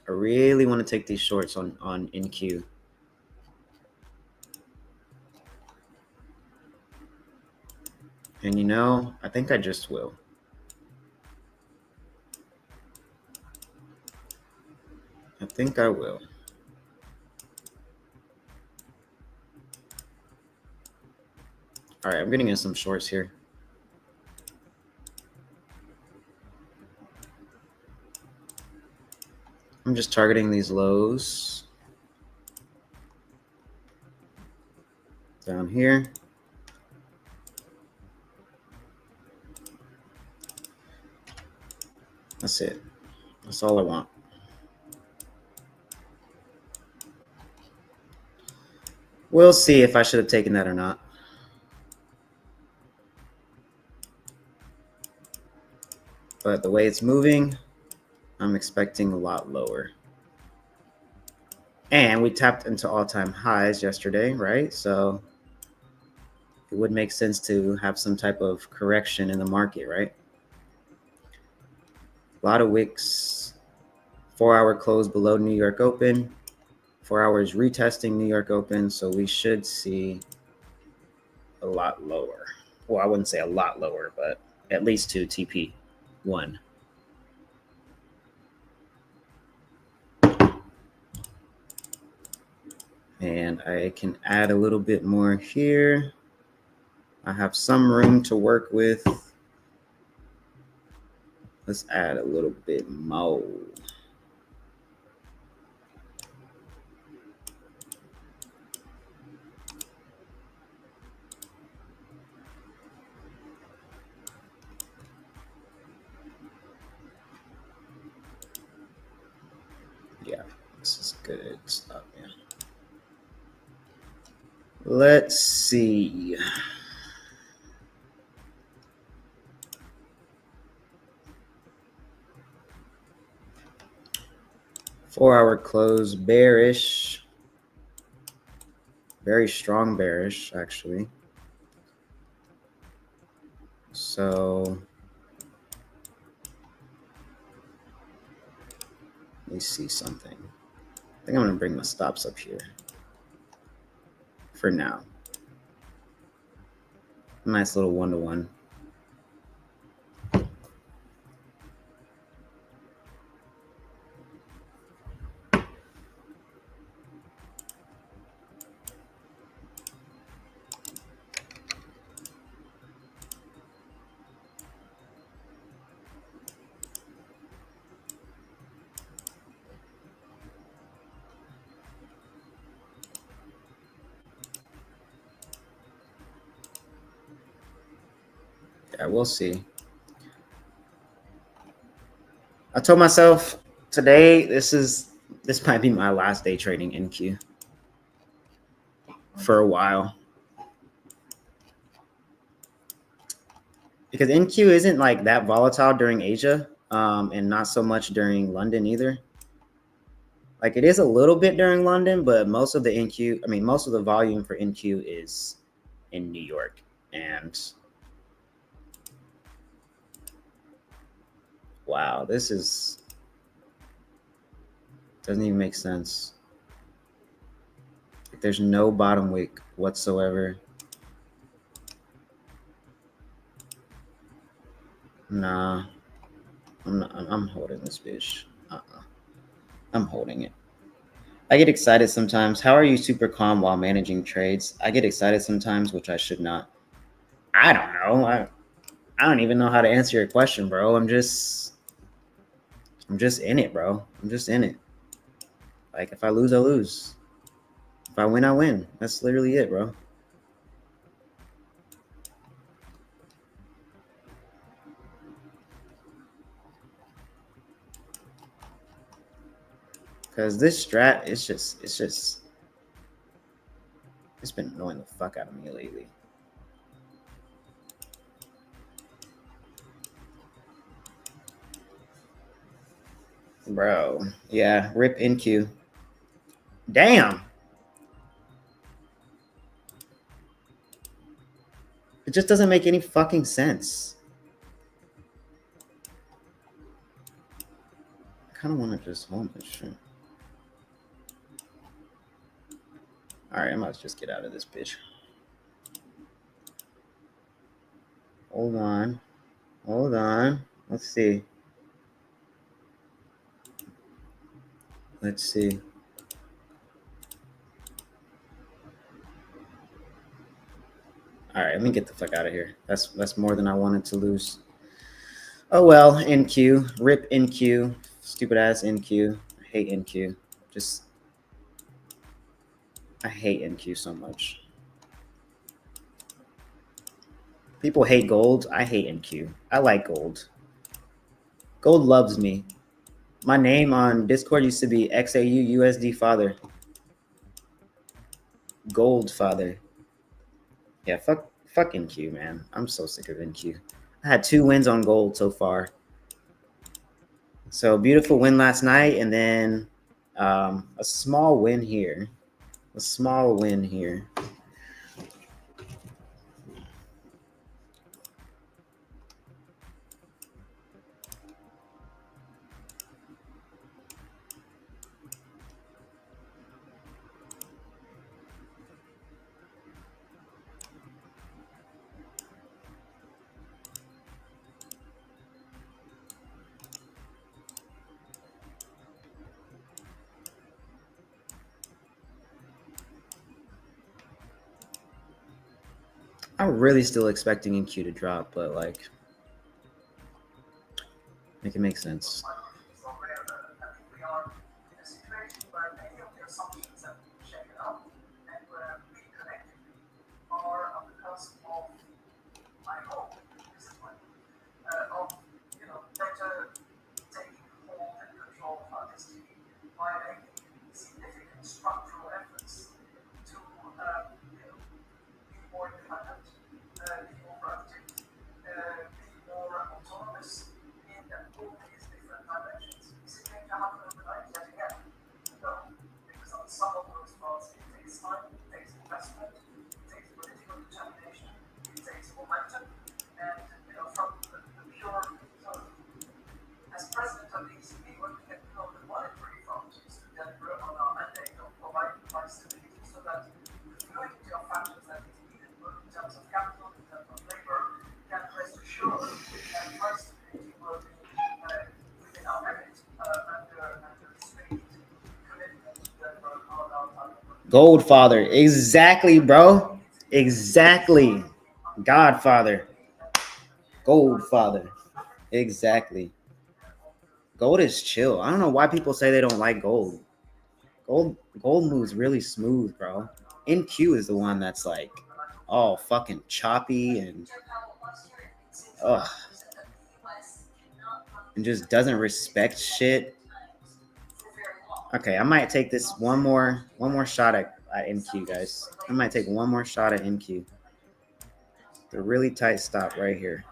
B: I really want to take these shorts on NQ. And you know, I think I just will. I think I will. All right, I'm getting in some shorts here. I'm just targeting these lows down here. That's it. That's all I want. We'll see if I should have taken that or not. But the way it's moving, I'm expecting a lot lower. And we tapped into all-time highs yesterday, right? So it would make sense to have some type of correction in the market, right? A lot of wicks, 4-hour close below New York Open, 4 hours retesting New York Open. So we should see a lot lower. Well, I wouldn't say a lot lower, but at least 2 TP1. And I can add a little bit more here. I have some room to work with. Let's add a little bit more. Yeah, this is good stuff, man. Let's see. Four-hour close, bearish. Very strong bearish, actually. So let me see something. I think I'm gonna bring my stops up here for now. Nice little one-to-one. Yeah, we'll see. I told myself today, this might be my last day trading NQ for a while. Because NQ isn't like that volatile during Asia, and not so much during London either. Like it is a little bit during London, but most of the NQ, I mean, most of the volume for NQ is in New York. And wow, this doesn't even make sense. There's no bottom wick whatsoever. Nah, I'm holding this bitch. I'm holding it. I get excited sometimes. How are you super calm while managing trades? I get excited sometimes, which I should not. I don't know. I don't even know how to answer your question, bro. I'm just in it, bro. I'm just in it. Like if I lose, I lose. If I win, I win. That's literally it, bro. Because this strat, it's been annoying the fuck out of me lately. Bro, yeah, rip NQ. Damn. It just doesn't make any fucking sense. I kind of want to just hold this shit. All right, I might just get out of this bitch. Hold on. Hold on. Let's see. Let's see. All right, let me get the fuck out of here. That's more than I wanted to lose. Oh well, NQ. Rip NQ. Stupid ass NQ. I hate NQ. I hate NQ so much. People hate gold. I hate NQ. I like gold. Gold loves me. My name on Discord used to be XAU USD Father. Gold Father. Yeah, fuck NQ, man. I'm so sick of NQ. I had 2 wins on gold so far. So beautiful win last night, and then A small win here. A small win here. I'm really still expecting NQ to drop, but like, make it make sense.
E: So rare that I think we are in a situation where many of the assumptions have been shaken up and where we collectively are on the cusp of, I hope, this is my, of, better taking hold and control of our destiny by making significant structural efforts to, be more independent, be more productive, be more autonomous in all these different dimensions. Is it going to happen overnight yet again? No, because on some of those fronts it takes time, it takes investment, it takes political determination, it takes momentum, and from the pure sort of, as president of the ECB, working at the monetary front is to deliver on our mandate of providing price stability so that the fluidity of factors that is needed both in terms of capital, in terms of labor, can rest assured that price stability will be within our remit under strict commitment to deliver on our target.
B: Goldfather, exactly, bro. Exactly. Godfather. Goldfather. Exactly. Gold is chill. I don't know why people say they don't like gold. Gold moves really smooth, bro. NQ is the one that's like all fucking choppy and and just doesn't respect shit. Okay, I might take this one more shot at NQ, guys. I might take one more shot at NQ. The really tight stop right here.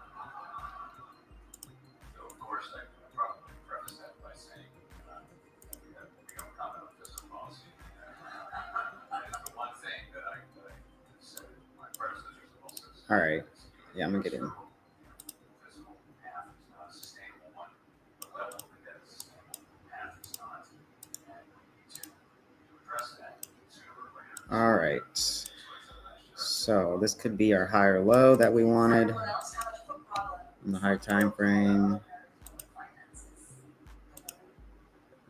D: So of course, I probably preface that by saying that we don't comment on fiscal policy. That is the one thing that I said my predecessors have also said.
B: All right. Yeah, I'm gonna get in.
D: The fiscal path is not a sustainable one. The level of the debt is sustainable. The path is not. And we need to address that sooner or later.
B: All right. So this could be our higher low that we wanted in the higher time frame.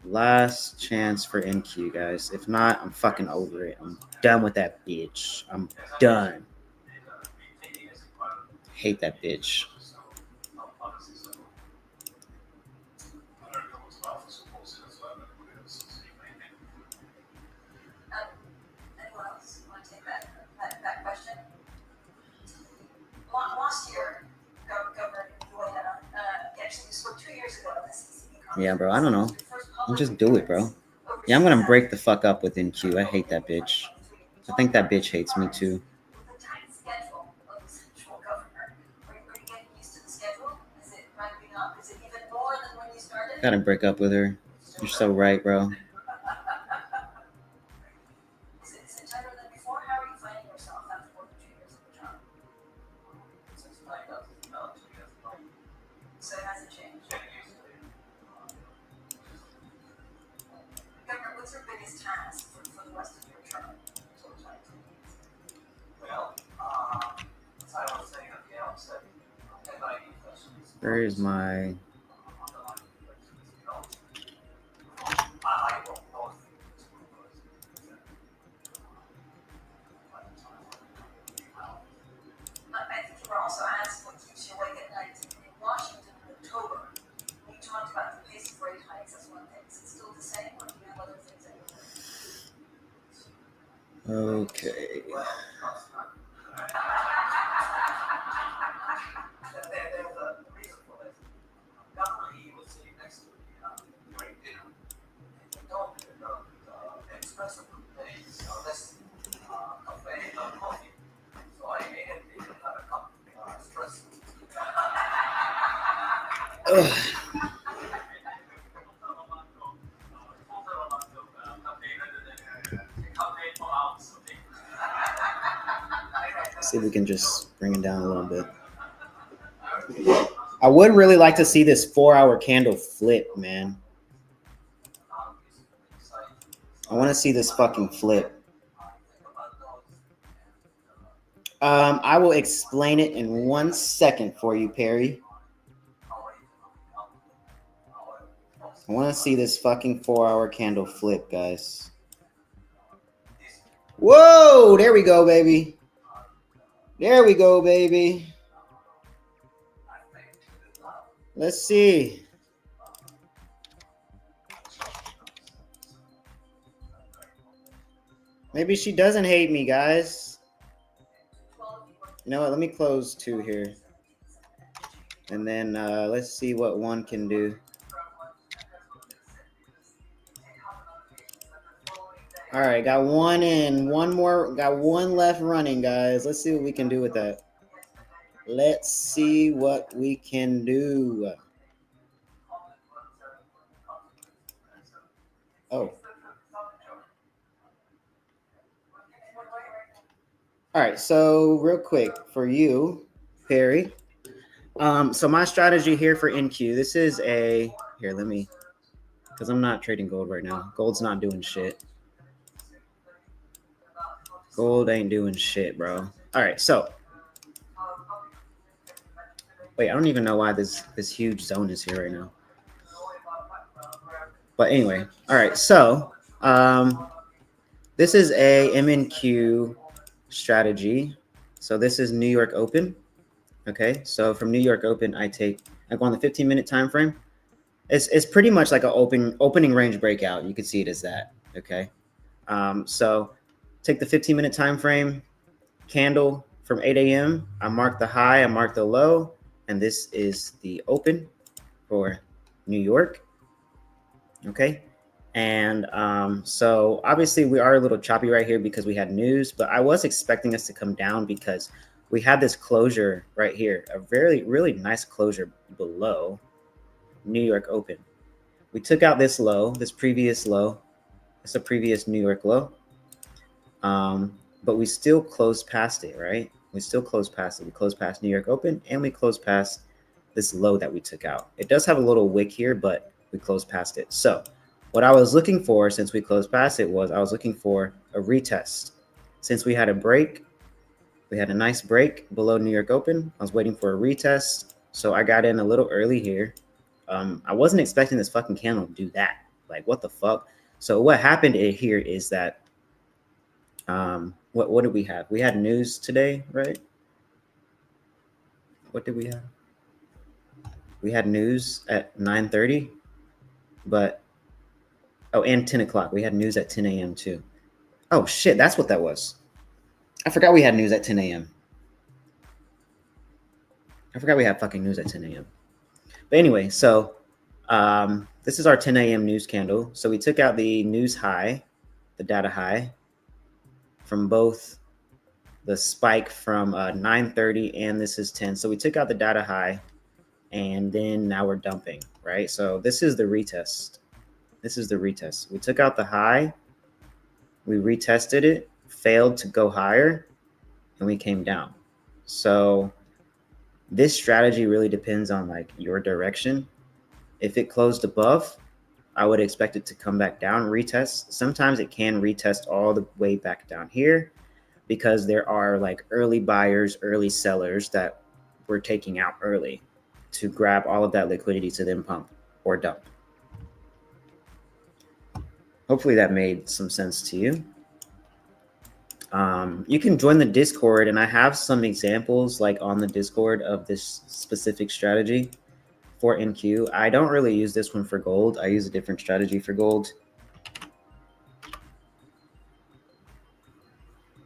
B: Last chance for NQ, guys. If not, I'm fucking over it. I'm done with that bitch. I'm done. Hate that bitch.
C: Anyone else want to take that question? Last year, Governor actually we spoke 2 years ago at the CCP.
B: Yeah, bro. I don't know. I'll just do it, bro. Yeah, I'm gonna break the fuck up with NQ. I hate that bitch. I think that bitch hates me too.
C: With the tight schedule of the central governor, are you getting used to the schedule? Is it ramping up? Is it even more than when you started?
B: Gotta break up with her. You're so right, bro.
C: Is it tighter than before? How are you finding yourself after more than 2 years of the job? So it hasn't changed. Governor, what's your biggest task for the rest of your term?
E: Well, as I was saying at the outset,
B: Where is my...
C: I think you were also asked what keeps you awake at night in Washington in October. You talked about the pace of rate hikes as one thing. Is it still the same, or do you have other things that you
B: Okay.
E: there's a reason for this. Governor Lee was sitting next to me during dinner, and he told me about espresso days, less cafe, no coffee. So I immediately had a cup of espresso.
B: See if we can just bring it down a little bit. I would really like to see this 4-hour candle flip, man. I want to see this fucking flip. I will explain it in 1 second for you, Perry. I want to see this fucking 4-hour candle flip, guys. Whoa, there we go, baby. There we go, baby. Let's see. Maybe she doesn't hate me, guys. You know what? Let me close 2 here. And then let's see what 1 can do. All right, got 1 in. 1 more. Got 1 left running, guys. Let's see what we can do with that. Let's see what we can do. Oh. All right, so real quick for you, Perry. So my strategy here for NQ, this is a, here, let me, because I'm not trading gold right now. Gold's not doing shit. Gold ain't doing shit, bro. All right, so. Wait, I don't even know why this huge zone is here right now. But anyway, all right, so this is a MNQ strategy. So this is New York Open. Okay, so from New York Open, I go on the 15-minute time frame. It's pretty much like an opening range breakout. You can see it as that. Okay, so take the 15-minute time frame, candle from 8 a.m. I mark the high, I mark the low, and this is the open for New York. Okay. And so obviously we are a little choppy right here because we had news, but I was expecting us to come down because we had this closure right here, a really nice closure below New York Open. We took out this low, this previous low. It's a previous New York low. But we still closed past it, right? We still closed past it. We closed past New York Open and we closed past this low that we took out. It does have a little wick here, but we closed past it. So what I was looking for since we closed past it was I was looking for a retest. Since we had a break, we had a nice break below New York Open. I was waiting for a retest. So I got in a little early here. I wasn't expecting this fucking candle to do that. Like, what the fuck? So what happened here is that, what did we have? We had news today, right? What did we have? We had news at 9:30, but, oh, and 10 o'clock. We had news at 10 a.m. too. Oh, shit, that's what that was. I forgot we had news at 10 a.m. I forgot we had fucking news at 10 a.m. But anyway, so this is our 10 a.m. news candle. So we took out the news high, the data high, from both the spike from 9:30 and this is 10. So we took out the data high, and then now we're dumping, right? So this is the retest. This is the retest. We took out the high, we retested it, failed to go higher, and we came down. So this strategy really depends on like your direction. If it closed above, I would expect it to come back down, retest. Sometimes it can retest all the way back down here because there are like early buyers, early sellers that we're taking out early to grab all of that liquidity to then pump or dump. Hopefully that made some sense to you. You can join the Discord, and I have some examples like on the Discord of this specific strategy for NQ. I don't really use this one for gold. I use a different strategy for gold.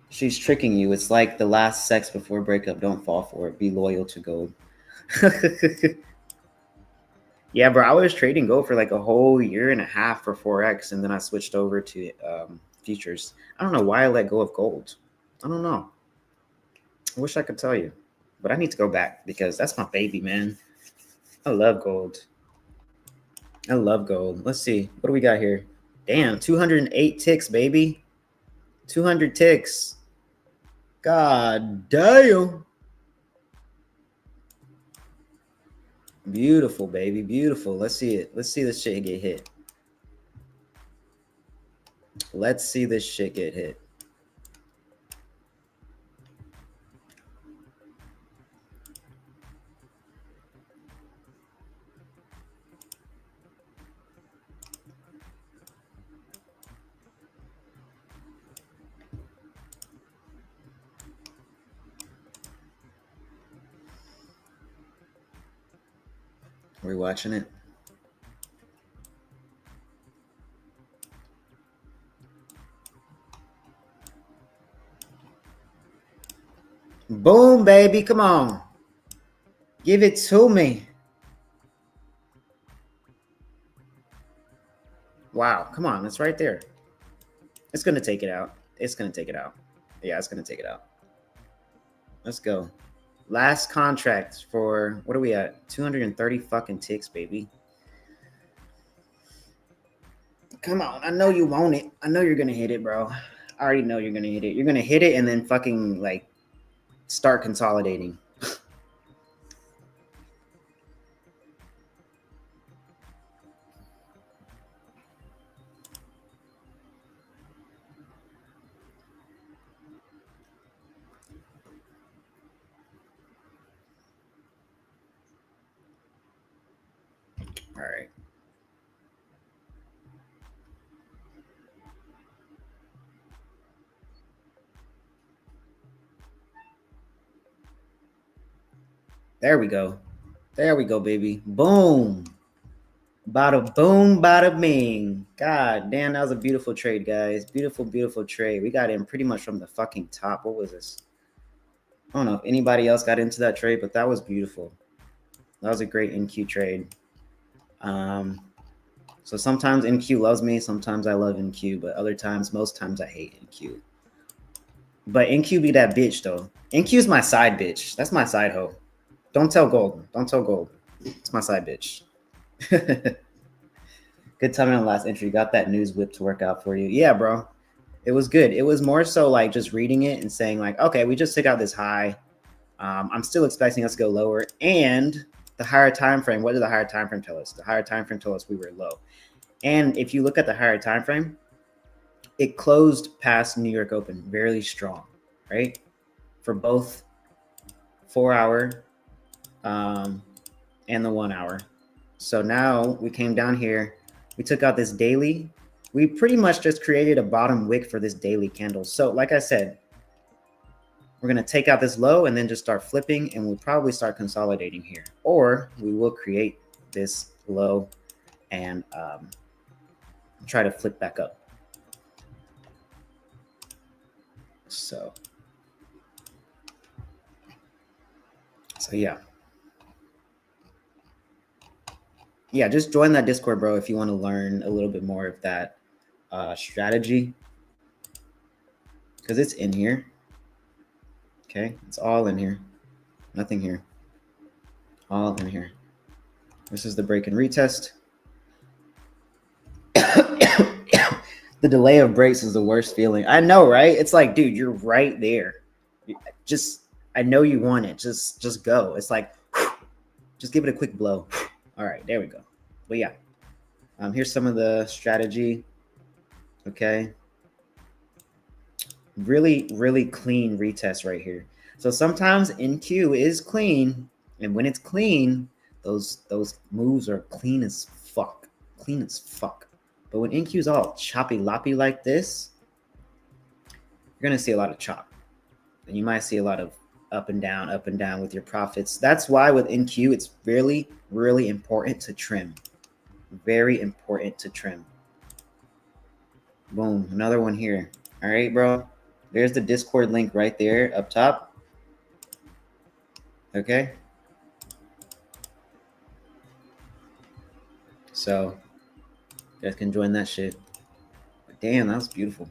B: She's tricking you. It's like the last sex before breakup. Don't fall for it. Be loyal to gold. Yeah, bro, I was trading gold for like a whole year and a half for Forex, and then I switched over to futures. I don't know why I let go of gold. I don't know. I wish I could tell you, but I need to go back because that's my baby, man. I love gold. I love gold. Let's see. What do we got here? Damn, 208 ticks, baby. 200 ticks. God damn. Beautiful, baby. Beautiful. Let's see it. Let's see this shit get hit. Let's see this shit get hit. Are we watching it? Boom, baby. Come on. Give it to me. Wow. Come on. It's right there. It's going to take it out. It's going to take it out. Yeah, it's going to take it out. Let's go. Last contract for, what are we at? 230 fucking ticks, baby. Come on. I know you want it. I know you're going to hit it, bro. I already know you're going to hit it. You're going to hit it and then fucking like start consolidating. All right. There we go. There we go, baby. Boom. Bada boom, bada bing. God damn, that was a beautiful trade, guys. Beautiful, beautiful trade. We got in pretty much from the fucking top. What was this? I don't know if anybody else got into that trade, but that was beautiful. That was a great NQ trade. So sometimes NQ loves me. Sometimes I love NQ, but other times, most times I hate NQ. But NQ be that bitch, though. NQ's my side bitch. That's my side hoe. Don't tell Gold. Don't tell Gold. It's my side bitch. Good timing on the last entry. Got that news whip to work out for you. Yeah, bro. It was good. It was more so like just reading it and saying like, okay, we just took out this high. I'm still expecting us to go lower. And the higher time frame, what did the higher time frame tell us? The higher time frame told us we were low. And if you look at the higher time frame, it closed past New York Open very strong, right? For both 4 hour and the 1 hour. So now we came down here. We took out this daily. We pretty much just created a bottom wick for this daily candle. So like I said, we're going to take out this low and then just start flipping, and we'll probably start consolidating here. Or we will create this low and try to flip back up. So yeah. Yeah, just join that Discord, bro, if you want to learn a little bit more of that strategy. Because it's in here. Okay, it's all in here. Nothing here. All in here. This is the break and retest. The delay of breaks is the worst feeling. I know, right? It's like, dude, you're right there. Just, I know you want it. Just go. It's like, just give it a quick blow. All right, there we go. But yeah, here's some of the strategy. Okay. Really, really clean retest right here. So sometimes NQ is clean, and when it's clean, those moves are clean as fuck. Clean as fuck. But when NQ is all choppy loppy like this, you're gonna see a lot of chop. And you might see a lot of up and down with your profits. That's why with NQ, it's really, really important to trim. Very important to trim. Boom, another one here. All right, bro. There's the Discord link right there up top. Okay. So you guys can join that shit. But damn, that was beautiful.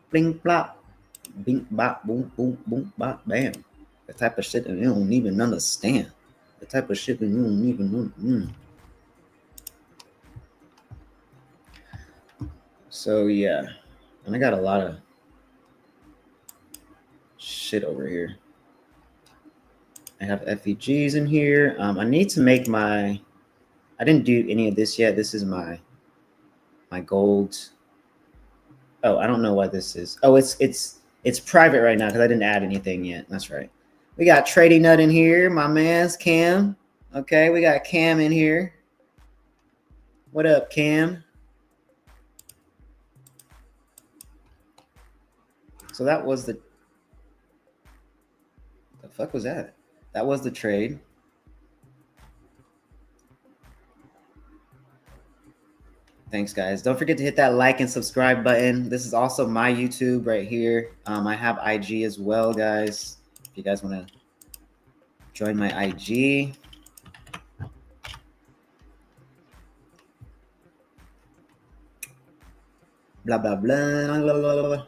B: Bling blop. Bing bop boom boom boom bop bam. The type of shit that you don't even understand. The type of shit that you don't even know. So yeah. And I got a lot of shit over here. I have FEGs in here. I need to make my, I didn't do any of this yet. This is my gold. Oh, I don't know what this is. Oh, it's private right now because I didn't add anything yet. That's right. We got Trading Nut in here. My man's Cam. Okay, we got Cam in here. What up, Cam? So that was the fuck was that? That was the trade. Thanks, guys. Don't forget to hit that like and subscribe button. This is also my YouTube right here. I have IG as well, guys. If you guys want to join my IG. Blah, blah, blah, blah, blah, blah, blah.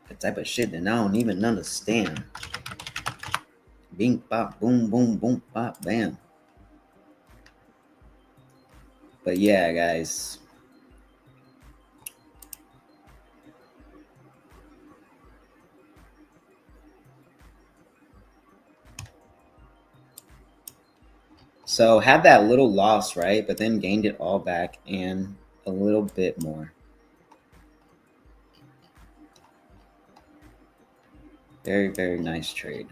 B: The type of shit that I don't even understand. Bing, bop, boom, boom, boom, bop, bam. But yeah, guys. So had that little loss, right? But then gained it all back and a little bit more. Very, very nice trade.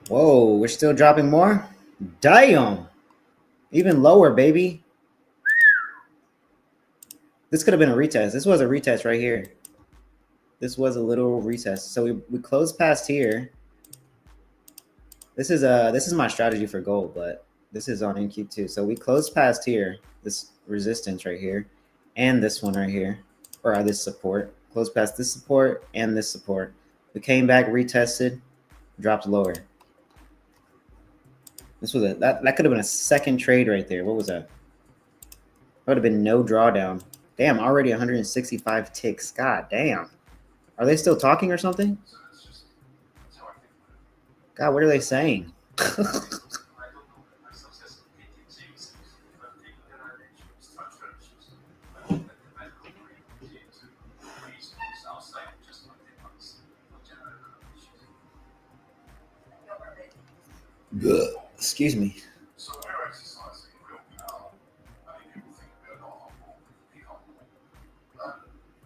B: Whoa, we're still dropping more? Damn. Even lower, baby. This could have been a retest. This was a retest right here. This was a little retest. So we closed past here. This is my strategy for gold, but this is on NQ2. So we closed past here, this resistance right here, and this one right here, or this support. Closed past this support and this support. We came back, retested, dropped lower. This was that could have been a second trade right there. What was that? That would have been no drawdown. Damn, already 165 ticks. God damn. Are they still talking or something?
D: So it's just, that's how I think about it.
B: God, what are they saying?
D: I don't know. My success in PTCs, but people that are issues, structural issues, I think that the medical degree would be to raise things outside of just what they want to see, not general issues.
B: Excuse me.
D: So we're exercising real power. Many people think we're not humble, be humble.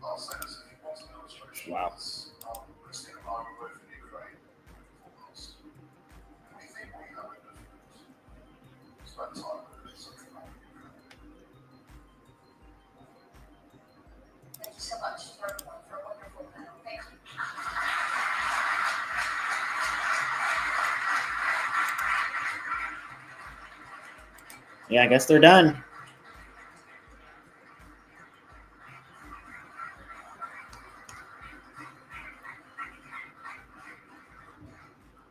D: I'll say this if you want an illustration.
B: Wow.
D: Christine and I were both in Ukraine forecast. And we think we have a difference. Spend time with it, something like Ukraine.
C: Thank you so much, everyone, for a wonderful panel. Thank you.
B: Yeah, I guess they're done.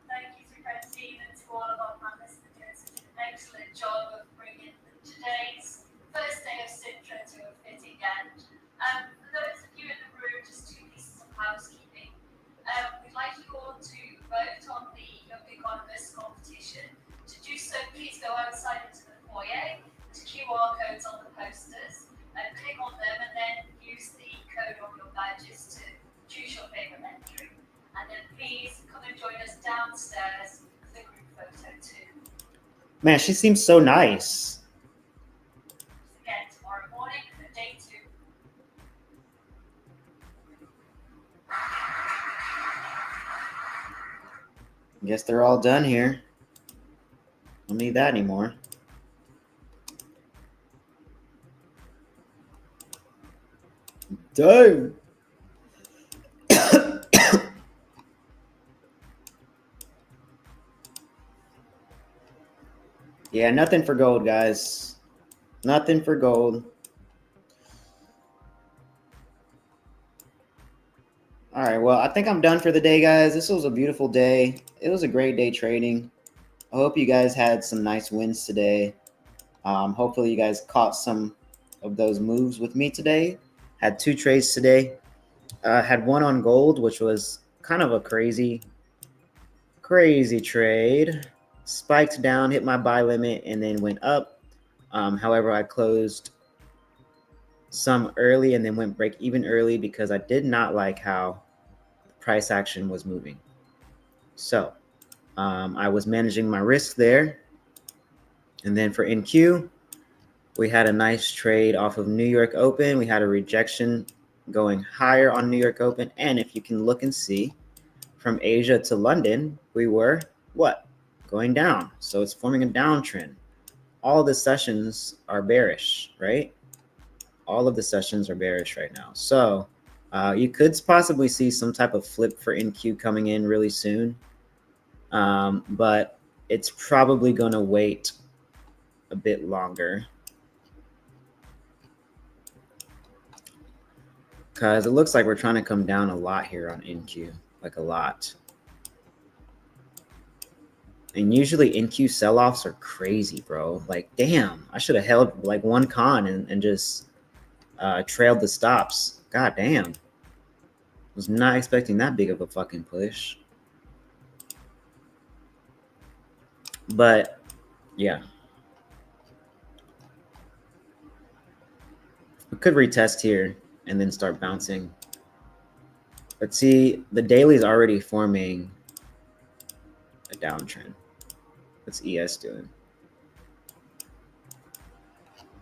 F: Thank you to Francine and to all of our panelists for doing such an excellent job of bringing today's first day of Citra to a fitting end. For those of you in the room, just two pieces of housekeeping. We'd like you all to vote on the Young Economist competition. To do so, please go outside into the foyer. There's QR codes on the posters. Click on them and then use the code on your badges to choose your favorite entry. And then please come and join us downstairs for the group photo too.
B: Man, she seems so nice.
F: Again, tomorrow morning for day 2.
B: Guess they're all done here. Don't need that anymore. Dang. Yeah, nothing for gold, guys. Nothing for gold. All right, well, I think I'm done for the day, guys. This was a beautiful day. It was a great day trading. I hope you guys had some nice wins today. Hopefully you guys caught some of those moves with me today. Had 2 trades today. Had one on gold, which was kind of a crazy trade. Spiked down, hit my buy limit, and then went up. However, I closed some early and then went break even early because I did not like how the price action was moving. So I was managing my risk there. And then for NQ, we had a nice trade off of New York Open. We had a rejection going higher on New York Open. And if you can look and see, from Asia to London, we were what? Going down. So it's forming a downtrend. All the sessions are bearish, right? All of the sessions are bearish right now. So you could possibly see some type of flip for NQ coming in really soon. But it's probably going to wait a bit longer. Because it looks like we're trying to come down a lot here on NQ, like a lot. And usually NQ sell-offs are crazy, bro. Like, damn, I should have held like one con and just trailed the stops. God damn. Was not expecting that big of a fucking push. But, yeah. We could retest here and then start bouncing. But see, the daily is already forming a downtrend. What's ES doing?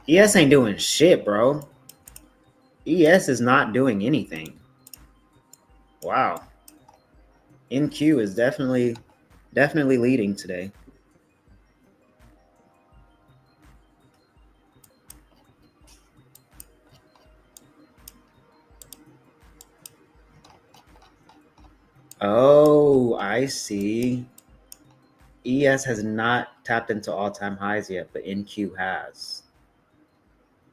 B: ES ain't doing shit, bro. ES is not doing anything. Wow. NQ is definitely leading today. Oh, I see. ES has not tapped into all-time highs yet, but NQ has.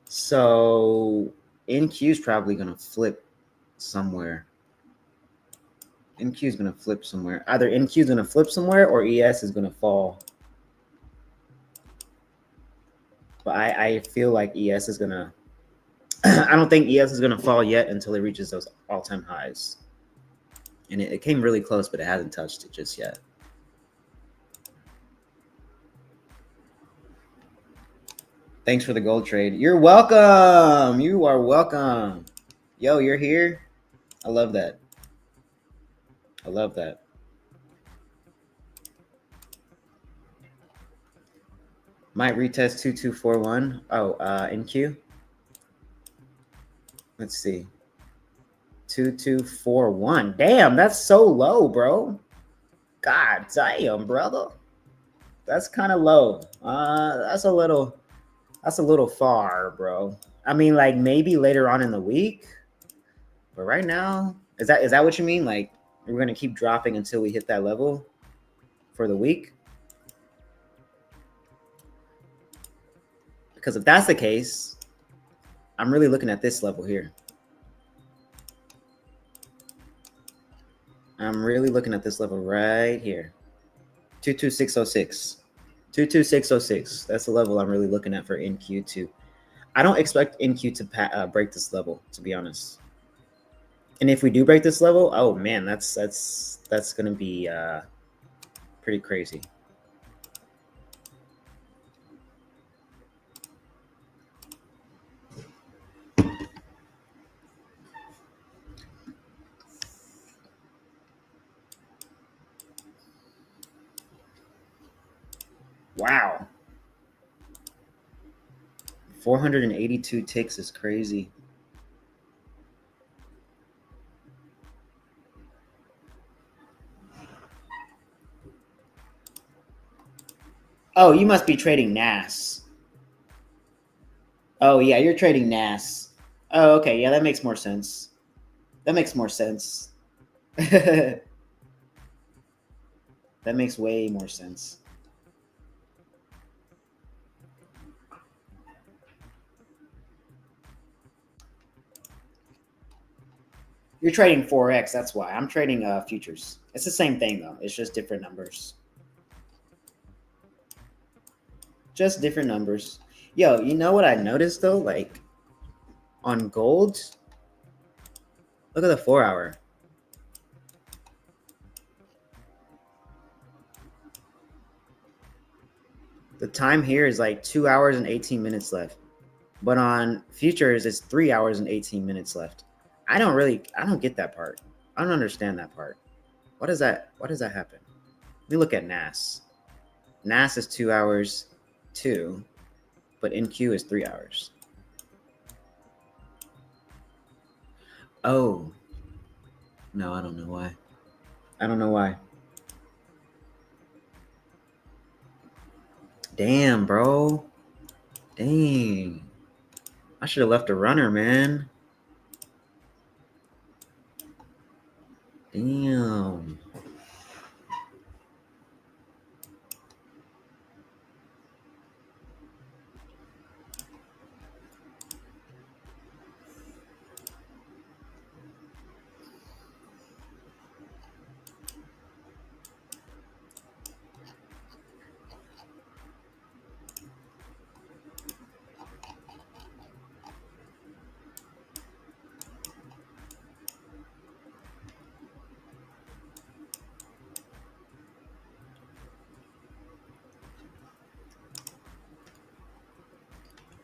B: So NQ is probably going to flip somewhere. NQ is going to flip somewhere. Either NQ is going to flip somewhere or ES is going to fall. But I feel like ES is going to... I don't think ES is going to fall yet until it reaches those all-time highs. And it came really close, but it hasn't touched it just yet. Thanks for the gold trade. You're welcome. You are welcome. Yo, you're here. I love that. I love that. Might retest 2241. Oh, NQ. Let's see. 2241. Damn, that's so low, bro. God damn, brother. That's kind of low. That's a little far, bro. I mean, like maybe later on in the week, but right now, is that what you mean? Like we're gonna keep dropping until we hit that level for the week? Because if that's the case, I'm really looking at this level here. I'm really looking at this level right here. 22606. 22606. That's the level I'm really looking at for NQ2. I don't expect NQ to break this level, to be honest. And if we do break this level, oh man, that's going to be pretty crazy. Wow. 482 ticks is crazy. Oh, you must be trading NAS. Oh, yeah, you're trading NAS. Oh, okay. Yeah, that makes more sense. That makes more sense. That makes way more sense. You're trading Forex, that's why. I'm trading futures. It's the same thing, though. It's just different numbers. Just different numbers. Yo, you know what I noticed, though? Like, on gold, Look at the 4 hour. The time here is like 2 hours and 18 minutes left. But on futures, it's 3 hours and 18 minutes left. I don't get that part. I don't understand that part. Why does that happen? Let me look at NAS. NAS is 2 hours too, but NQ is 3 hours. Oh. No, I don't know why. I don't know why. Damn, bro. Dang. I should have left a runner, man. Damn.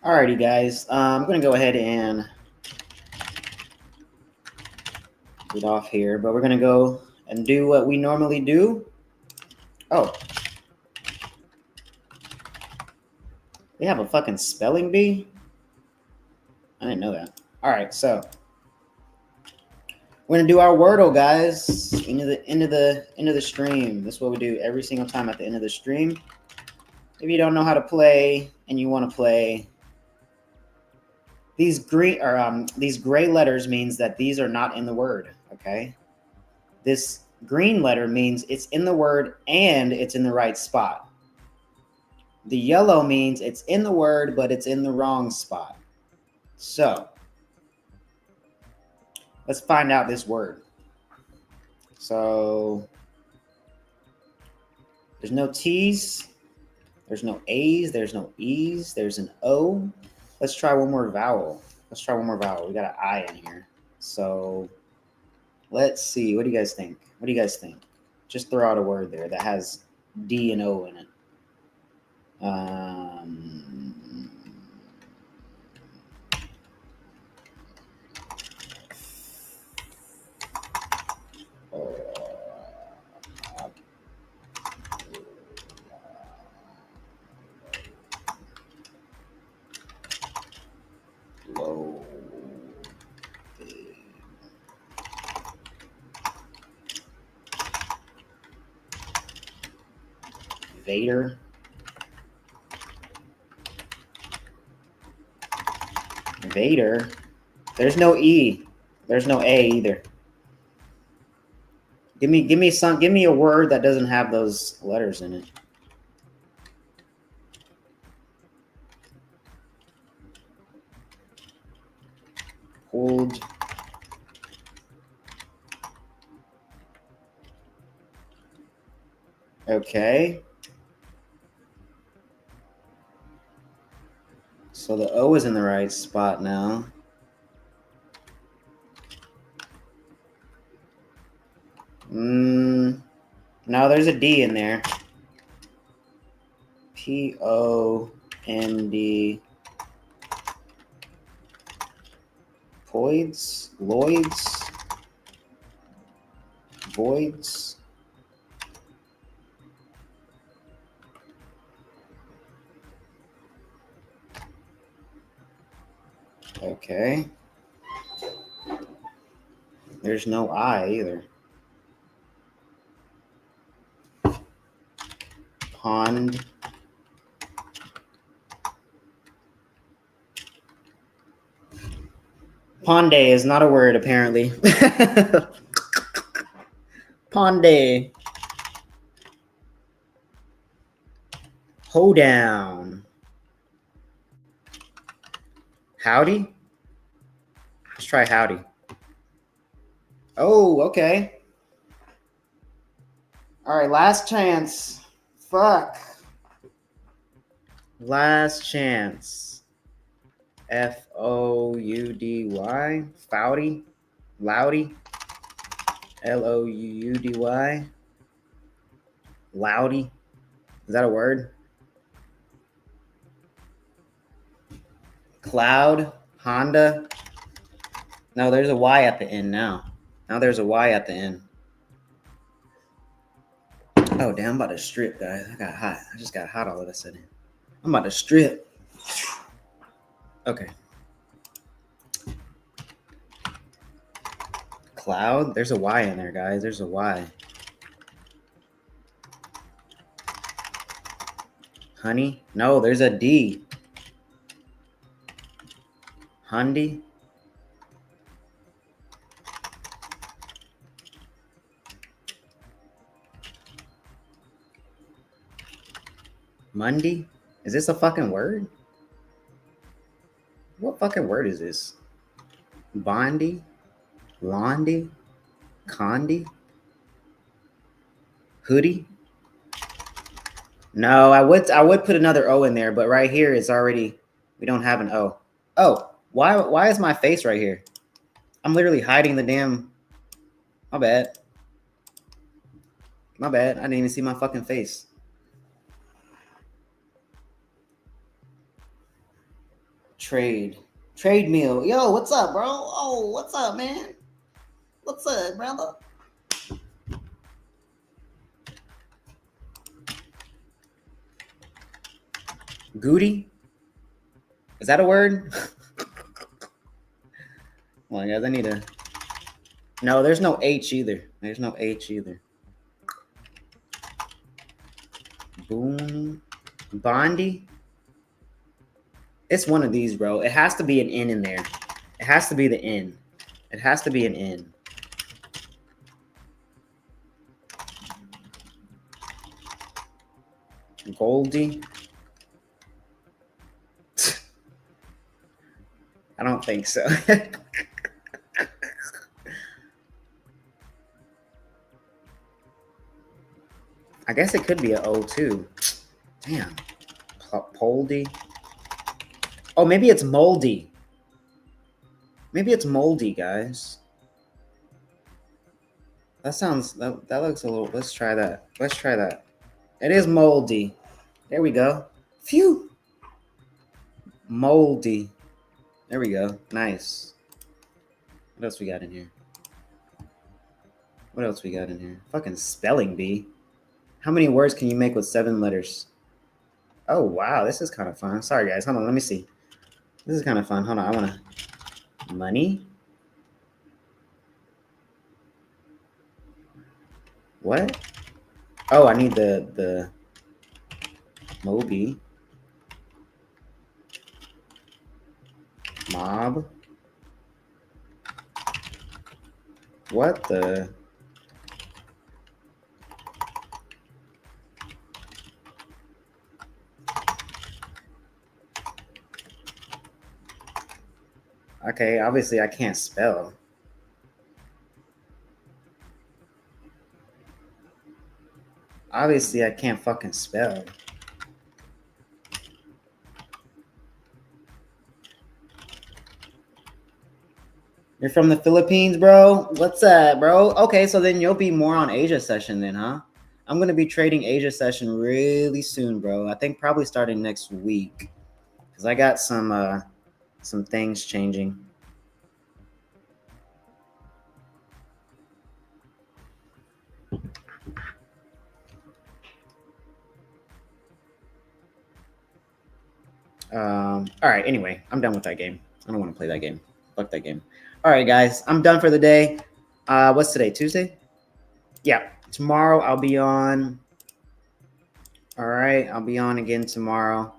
B: Alrighty, guys. I'm going to go ahead and get off here, but we're going to go and do what we normally do. Oh. We have a fucking spelling bee? I didn't know that. All right, so we're gonna do our Wordle, guys. End of the stream. This is what we do every single time at the end of the stream. If you don't know how to play and you want to play, these gray letters means that these are not in the word. Okay, this green letter means it's in the word and it's in the right spot. The yellow means it's in the word, but it's in the wrong spot. So let's find out this word. So there's no T's, there's no A's, there's no E's, there's an O. Let's try one more vowel. We got an I in here. So let's see. What do you guys think? Just throw out a word there that has D and O in it. Vader. There's no E. There's no A either. Give me a word that doesn't have those letters in it. Hold. Okay. So the O is in the right spot now. No, there's a D in there. P-O-N-D. Voids. Okay. There's no I either. Pond. Ponde is not a word, apparently. Ponde. Hoedown. Howdy? Let's try howdy. Oh, okay. All right, last chance. Fuck. Last chance. Foudy. Foudy. Loudy. Loudy. Loudy. Is that a word? Cloud. Honda. No, there's a Y at the end now. Now there's a Y at the end. Oh, damn, I'm about to strip, guys. I got hot. I just got hot all of a sudden. I'm about to strip. Okay. Cloud. There's a Y in there, guys. There's a Y. Honey. No, there's a D. Hundy. Monday? Is this a fucking word? What fucking word is this? Bondi? Londi? Condi? Hoodie? No, I would put another O in there, but right here it's already, we don't have an O. Oh, why is my face right here? I'm literally hiding the damn, my bad. My bad, I didn't even see my fucking face. Trade meal. Yo, what's up, bro? Oh, what's up, man? What's up, brother? Goody? Is that a word? Well, guys, I need to. No, there's no H either. There's no H either. Boom. Bondi? It's one of these, bro. It has to be an N in there. It has to be the N. It has to be an N. Goldie? I don't think so. I guess it could be an O too. Damn. Poldy. Oh, maybe it's moldy. Maybe it's moldy, guys. That sounds, that looks a little, let's try that. Let's try that. It is moldy. There we go. Phew. Moldy. There we go. Nice. What else we got in here? What else we got in here? Fucking spelling bee. How many words can you make with 7 letters? Oh, wow. This is kind of fun. Sorry, guys. Hold on. Let me see. This is kind of fun. Hold on. I want to... Money? What? Oh, I need the Moby. Mob. What the? Okay, obviously I can't spell. Obviously I can't fucking spell. You're from the Philippines, bro? What's up, bro? Okay, so then you'll be more on Asia session then, huh? I'm going to be trading Asia session really soon, bro. I think probably starting next week. Because I got some things changing. All right, anyway, I'm done with that game. I don't want to play that game. Fuck that game. All right, guys, I'm done for the day. What's today? Tuesday? Yeah, tomorrow I'll be on. All right, I'll be on again tomorrow.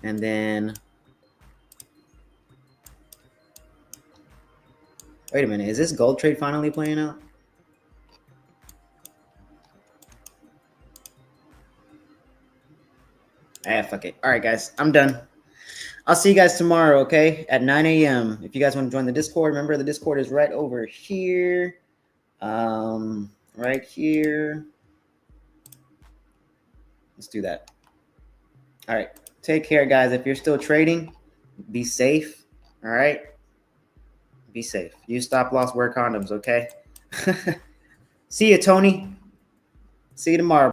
B: And then, wait a minute, is this gold trade finally playing out? Ah, fuck it. All right, guys, I'm done. I'll see you guys tomorrow, okay, at 9 a.m. If you guys want to join the Discord, remember the Discord is right over here. Right here. Let's do that. All right. Take care, guys. If you're still trading, be safe. All right. Be safe. Use stop loss, wear condoms, okay? See you, Tony. See you tomorrow.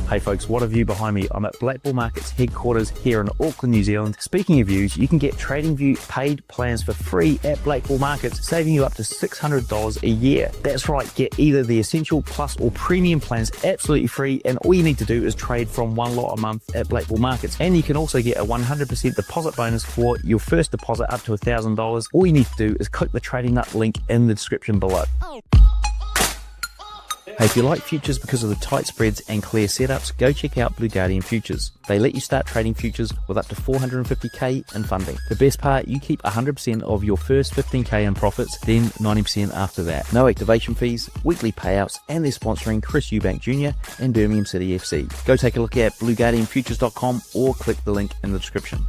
A: Hey folks, what a view behind me. I'm at Black Bull Markets headquarters here in Auckland, New Zealand. Speaking of views, you can get TradingView paid plans for free at Black Bull Markets, saving you up to $600 a year. That's right, get either the Essential, Plus or Premium plans absolutely free, and all you need to do is trade from one lot a month at Black Bull Markets. And you can also get a 100% deposit bonus for your first deposit up to $1,000. All you need to do is click the Trading Nut link in the description below. Hey, if you like futures because of the tight spreads and clear setups, go check out Blue Guardian Futures. They let you start trading futures with up to $450k in funding. The best part, you keep 100% of your first 15k in profits, then 90% after that. No activation fees, weekly payouts, and they're sponsoring Chris Eubank Jr. and Birmingham City FC. Go take a look at blueguardianfutures.com or click the link in the description.